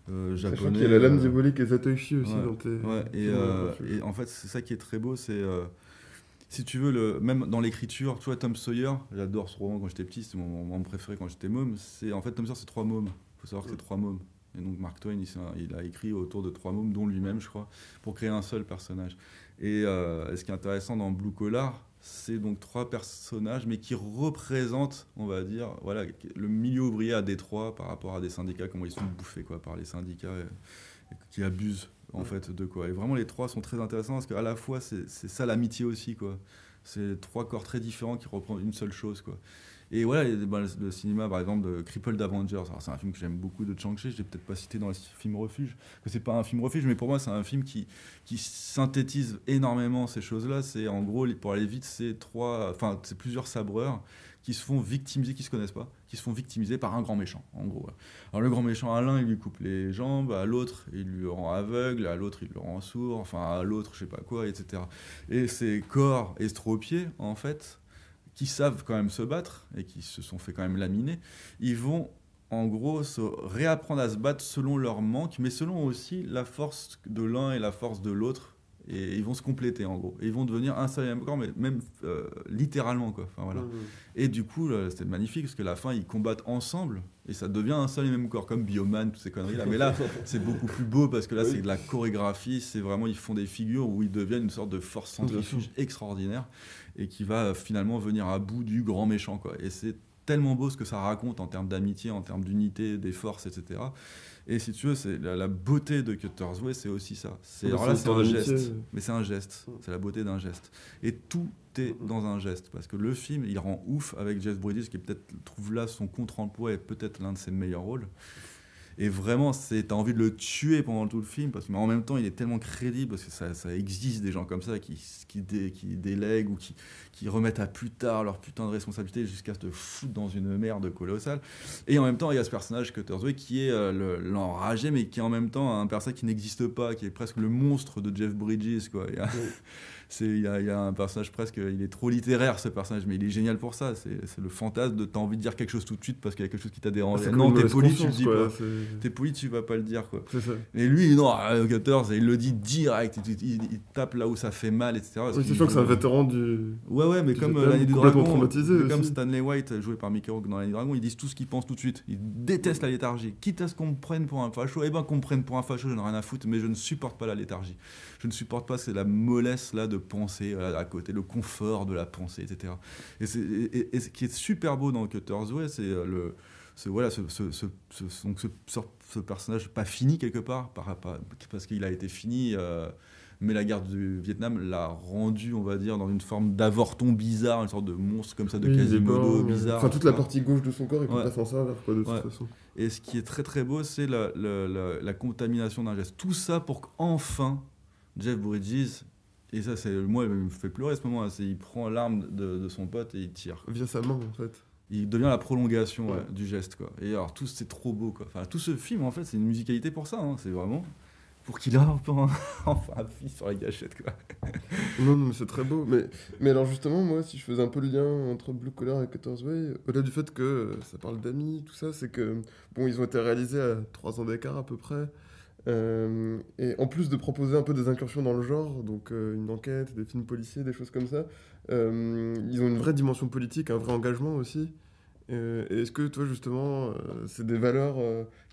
japonais. Sachant qu'il y a la lame diabolique et Zatoichi aussi dans tes... et en fait, c'est ça qui est très beau, c'est... si tu veux, même dans l'écriture, tu vois, Tom Sawyer, j'adore ce roman quand j'étais petit, c'était mon roman préféré quand j'étais môme. En fait, Tom Sawyer, c'est 3 mômes. Il faut savoir que c'est 3 mômes. Et donc, Mark Twain, il a écrit autour de 3 mômes, dont lui-même, je crois, pour créer un seul personnage. Et ce qui est intéressant dans Blue Collar, c'est donc 3 personnages, mais qui représentent, on va dire, le milieu ouvrier à Détroit par rapport à des syndicats, comment ils sont bouffés par les syndicats qui abusent. En fait, de quoi. Et vraiment, les 3 sont très intéressants parce qu'à la fois, c'est ça l'amitié aussi, quoi. C'est 3 corps très différents qui représentent une seule chose, quoi. Et voilà, le cinéma, par exemple, de Crippled Avengers, c'est un film que j'aime beaucoup de Chang-Chi, je l'ai peut-être pas cité dans les films refuge, que c'est pas un film refuge, mais pour moi, c'est un film qui synthétise énormément ces choses-là. C'est en gros, pour aller vite, c'est plusieurs sabreurs qui se font victimiser, qui se connaissent pas, qui se font victimiser par un grand méchant, en gros. Alors le grand méchant, à l'un, il lui coupe les jambes, à l'autre, il lui rend aveugle, à l'autre, il le rend sourd, enfin à l'autre, je sais pas quoi, etc. Et ces corps estropiés, en fait, qui savent quand même se battre, et qui se sont fait quand même laminer, ils vont, en gros, se réapprendre à se battre selon leur manque, mais selon aussi la force de l'un et la force de l'autre. Et ils vont se compléter, en gros. Et ils vont devenir un seul et même corps, mais même littéralement, quoi. Enfin, voilà. Et du coup, c'était magnifique, parce que la fin, ils combattent ensemble, et ça devient un seul et même corps, comme Bioman, toutes ces conneries-là. Mais là, c'est beaucoup plus beau, parce que là, c'est de la chorégraphie, c'est vraiment, ils font des figures où ils deviennent une sorte de force centrifuge extraordinaire, et qui va finalement venir à bout du grand méchant, quoi. Et c'est tellement beau ce que ça raconte en termes d'amitié, en termes d'unité, des forces, etc. Et si tu veux, c'est la beauté de Cutter's Way, c'est aussi ça. Alors là, c'est un geste, mais c'est un geste. C'est la beauté d'un geste. Et tout est dans un geste, parce que le film, il rend ouf avec Jeff Bridges, qui peut-être trouve là son contre-emploi et peut-être l'un de ses meilleurs rôles. Et vraiment, t'as envie de le tuer pendant tout le film, parce que, mais en même temps, il est tellement crédible, parce que ça existe des gens comme ça qui délèguent ou qui remettent à plus tard leur putain de responsabilité jusqu'à se foutre dans une merde colossale. Et en même temps, il y a ce personnage, Cutter's Way, qui est l'enragé, mais qui est en même temps un personnage qui n'existe pas, qui est presque le monstre de Jeff Bridges, quoi. Il y a un personnage presque, il est trop littéraire ce personnage, mais il est génial pour ça. C'est le fantasme de t'as envie de dire quelque chose tout de suite parce qu'il y a quelque chose qui t'a dérangé. Non, t'es poli, tu le dis pas. T'es poli, tu vas pas le dire, quoi. C'est ça. Et lui, non, Cutters, il le dit direct, il tape là où ça fait mal, etc. Oui, c'est sûr que c'est un vétéran du. Ouais, mais comme l'année du dragon, comme Stanley White, joué par Mickey Rourke dans l'année du dragon, ils disent tout ce qu'ils pensent tout de suite. Ils détestent la léthargie. Quitte à ce qu'on me prenne pour un facho, eh ben qu'on me prenne pour un facho, je n'ai rien à foutre, mais je ne supporte pas la léthargie. Je ne supporte pas, c'est la mollesse là de penser à côté, le confort de la pensée, etc. Et ce qui est super beau dans Cutter's Way, c'est ce personnage pas fini quelque part, parce qu'il a été fini, mais la guerre du Vietnam l'a rendu, on va dire, dans une forme d'avorton bizarre, une sorte de monstre comme ça, de Quasimodo bizarre. Enfin, toute la partie gauche de son corps, il peut pas s'en servir, quoi, de toute façon. Et ce qui est très très beau, c'est la contamination d'un geste. Tout ça pour qu'enfin, Jeff Bridges, et ça, moi, il me fait pleurer à ce moment, il prend l'arme de son pote et il tire. Via sa main, en fait. Il devient la prolongation du geste, quoi. Et alors, c'est trop beau, quoi. Enfin, tout ce film, en fait, c'est une musicalité pour ça, hein. C'est vraiment pour qu'il a enfin un fils sur la gâchette, quoi. Non, mais c'est très beau. Mais alors, justement, moi, si je faisais un peu le lien entre Blue Collar et Cutter's Way, au-delà du fait que ça parle d'amis, tout ça, c'est que, bon, ils ont été réalisés à 3 ans d'écart, à peu près. Et en plus de proposer un peu des incursions dans le genre, donc une enquête, des films policiers, des choses comme ça, ils ont une vraie dimension politique, un vrai engagement aussi. Et est-ce que toi justement, c'est des valeurs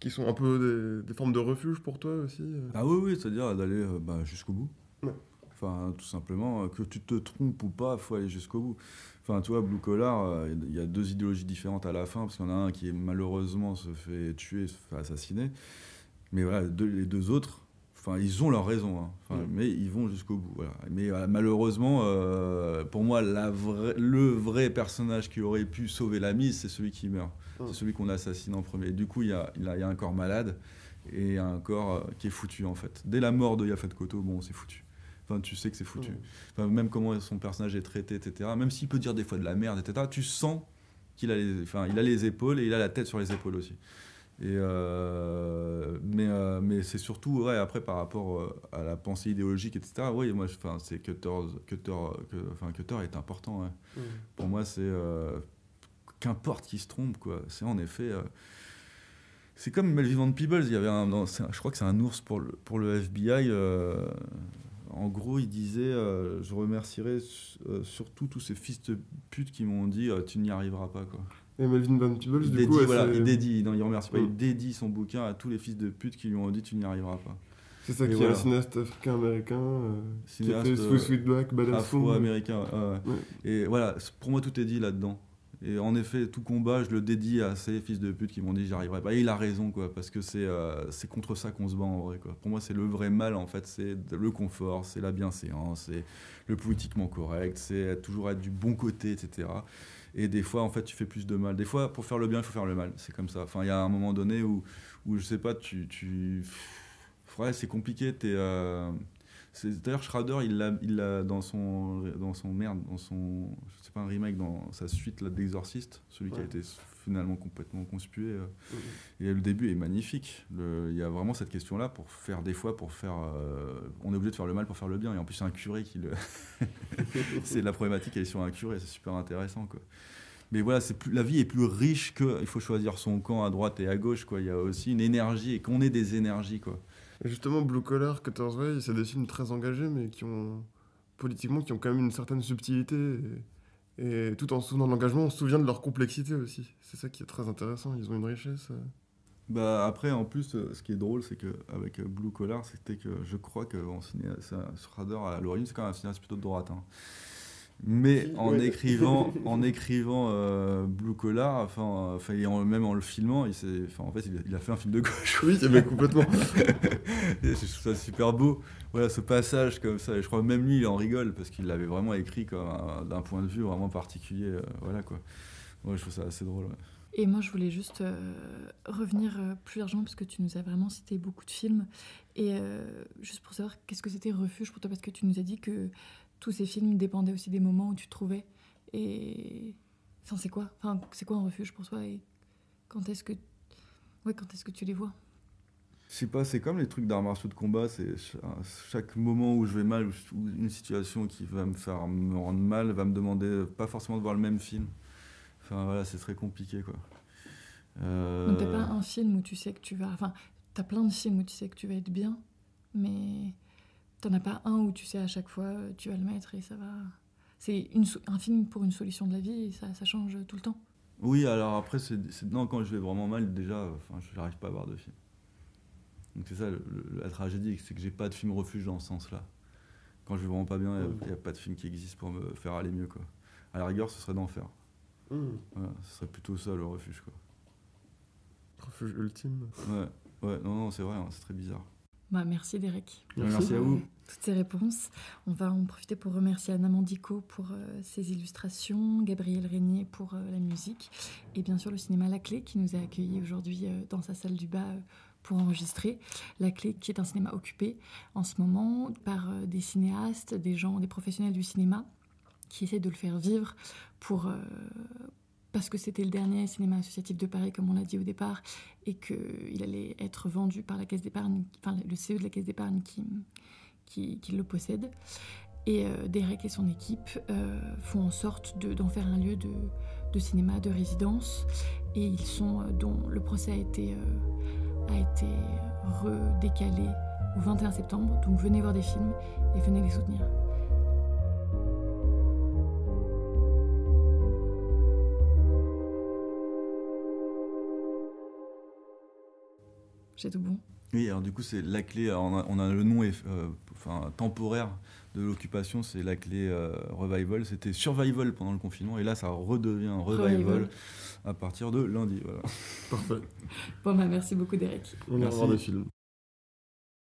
qui sont un peu des formes de refuge pour toi aussi Ah oui, c'est-à-dire d'aller jusqu'au bout. Ouais. Enfin, tout simplement, que tu te trompes ou pas, il faut aller jusqu'au bout. Enfin, tu vois, Blue Collar, il y a 2 idéologies différentes à la fin, parce qu'il y en a un qui malheureusement se fait tuer, se fait assassiner. Mais voilà, les 2 autres, enfin, ils ont leur raison, hein. Mais ils vont jusqu'au bout. Voilà. Mais malheureusement, pour moi, le vrai personnage qui aurait pu sauver la mise, c'est celui qui meurt. C'est celui qu'on assassine en premier. Et du coup, il y a un corps malade et un corps qui est foutu, en fait. Dès la mort de Yaphet Kotto, bon, c'est foutu. Enfin, tu sais que c'est foutu. Enfin, même comment son personnage est traité, etc. Même s'il peut dire des fois de la merde, etc., tu sens qu'il a il a les épaules et il a la tête sur les épaules aussi. Et mais c'est surtout après par rapport à la pensée idéologique, etc. Oui, moi, c'est Cutter est important. Ouais. Pour moi, c'est qu'importe qui se trompe, quoi. C'est en effet. C'est comme Melvin Peebles. Il y avait je crois que c'est un ours pour le FBI. En gros, il disait je remercierai surtout tous ces fils de pute qui m'ont dit tu n'y arriveras pas, quoi. Et Melvin Van Peebles, il remercie pas, il dédie son bouquin à tous les fils de pute qui lui ont dit tu n'y arriveras pas. C'est ça, qui est un cinéaste africain-américain, qui a fait Sweet Black, Badass Afro-américain, Et voilà, pour moi tout est dit là-dedans. Et en effet, tout combat, je le dédie à ces fils de pute qui m'ont dit j'y arriverai pas. Et il a raison, quoi, parce que c'est contre ça qu'on se bat en vrai, quoi. Pour moi, c'est le vrai mal, en fait, c'est le confort, c'est la bienséance, c'est le politiquement correct, c'est toujours être du bon côté, etc. Et des fois, en fait, tu fais plus de mal. Des fois, pour faire le bien, il faut faire le mal. C'est comme ça. Enfin, il y a un moment donné où je sais pas, ouais, c'est compliqué. D'ailleurs, Schrader, il l'a dans son c'est pas un remake, dans sa suite là, d'Exorciste, celui qui a été finalement complètement conspué. Et le début est magnifique. Il y a vraiment cette question-là on est obligé de faire le mal pour faire le bien. Et en plus, c'est un curé qui le. C'est la problématique, elle est sur un curé, c'est super intéressant, quoi. Mais voilà, la vie est plus riche il faut choisir son camp à droite et à gauche, quoi. Il y a aussi une énergie et qu'on ait des énergies, quoi. Et justement, Blue Collar, Cutter's Way, c'est des films très engagés, mais qui ont quand même une certaine subtilité. Et tout en se souvenant de l'engagement, on se souvient de leur complexité aussi. C'est ça qui est très intéressant, ils ont une richesse. Après, en plus, ce qui est drôle, c'est qu'avec Blue Collar, c'était que je crois que Schrader, à l'origine, c'est quand même un cinéaste plutôt de droite. Hein. Mais Si, en ouais. écrivant Blue Collar, même en le filmant, en fait, il a fait un film de gauche. Oui, mais complètement. Et je trouve ça super beau. Voilà, ce passage comme ça. Et je crois que même lui, il en rigole parce qu'il l'avait vraiment écrit comme d'un point de vue vraiment particulier. Voilà quoi. Ouais, je trouve ça assez drôle. Ouais. Et moi, je voulais juste revenir plus largement, parce que tu nous as vraiment cité beaucoup de films. Et juste pour savoir, qu'est-ce que c'était Refuge pour toi? Parce que tu nous as dit que tous ces films dépendaient aussi des moments où tu te trouvais. Et enfin, c'est quoi un refuge pour toi? Et quand est-ce que, quand est-ce que tu les vois? Je sais pas, c'est comme les trucs d'arts martiaux de combat. C'est chaque moment où je vais mal, ou une situation qui va me rendre mal, va me demander pas forcément de voir le même film. Enfin voilà, c'est très compliqué quoi. Donc t'as pas un film où tu sais que tu vas... Enfin, t'as plein de films où tu sais que tu vas être bien, mais t'en as pas un où tu sais à chaque fois tu vas le mettre et ça va... C'est un film pour une solution de la vie et ça change tout le temps. Oui, alors après, non, quand je vais vraiment mal, déjà, je n'arrive pas à voir de film. Donc c'est ça la tragédie, c'est que j'ai pas de film refuge dans ce sens-là. Quand je vais vraiment pas bien, il n'y a pas de film qui existe pour me faire aller mieux, quoi. À la rigueur, ce serait d'enfer. Voilà, ce serait plutôt ça le refuge, quoi. Refuge ultime. Ouais, non, c'est vrai, hein, c'est très bizarre. Bah, merci Derek. Merci à vous. Toutes ces réponses. On va en profiter pour remercier Anna Mandico pour ses illustrations, Gabriel Régnier pour la musique et bien sûr le cinéma La Clé qui nous a accueillis aujourd'hui dans sa salle du bas pour enregistrer. La Clé qui est un cinéma occupé en ce moment par des cinéastes, des professionnels du cinéma qui essaient de le faire vivre parce que c'était le dernier cinéma associatif de Paris, comme on l'a dit au départ, et qu'il allait être vendu par la Caisse d'épargne, enfin le CE de la Caisse d'épargne qui le possède. Et Derek et son équipe font en sorte d'en faire un lieu de cinéma, de résidence, et dont le procès a été redécalé au 21 septembre. Donc venez voir des films et venez les soutenir. J'ai tout bon. Oui, alors du coup, c'est La Clé. Alors, on a le nom temporaire de l'occupation, c'est La Clé Revival. C'était Survival pendant le confinement, et là, ça redevient Revival à partir de lundi. Voilà. Parfait. Bon, bah, merci beaucoup, Derek. On ira voir des films.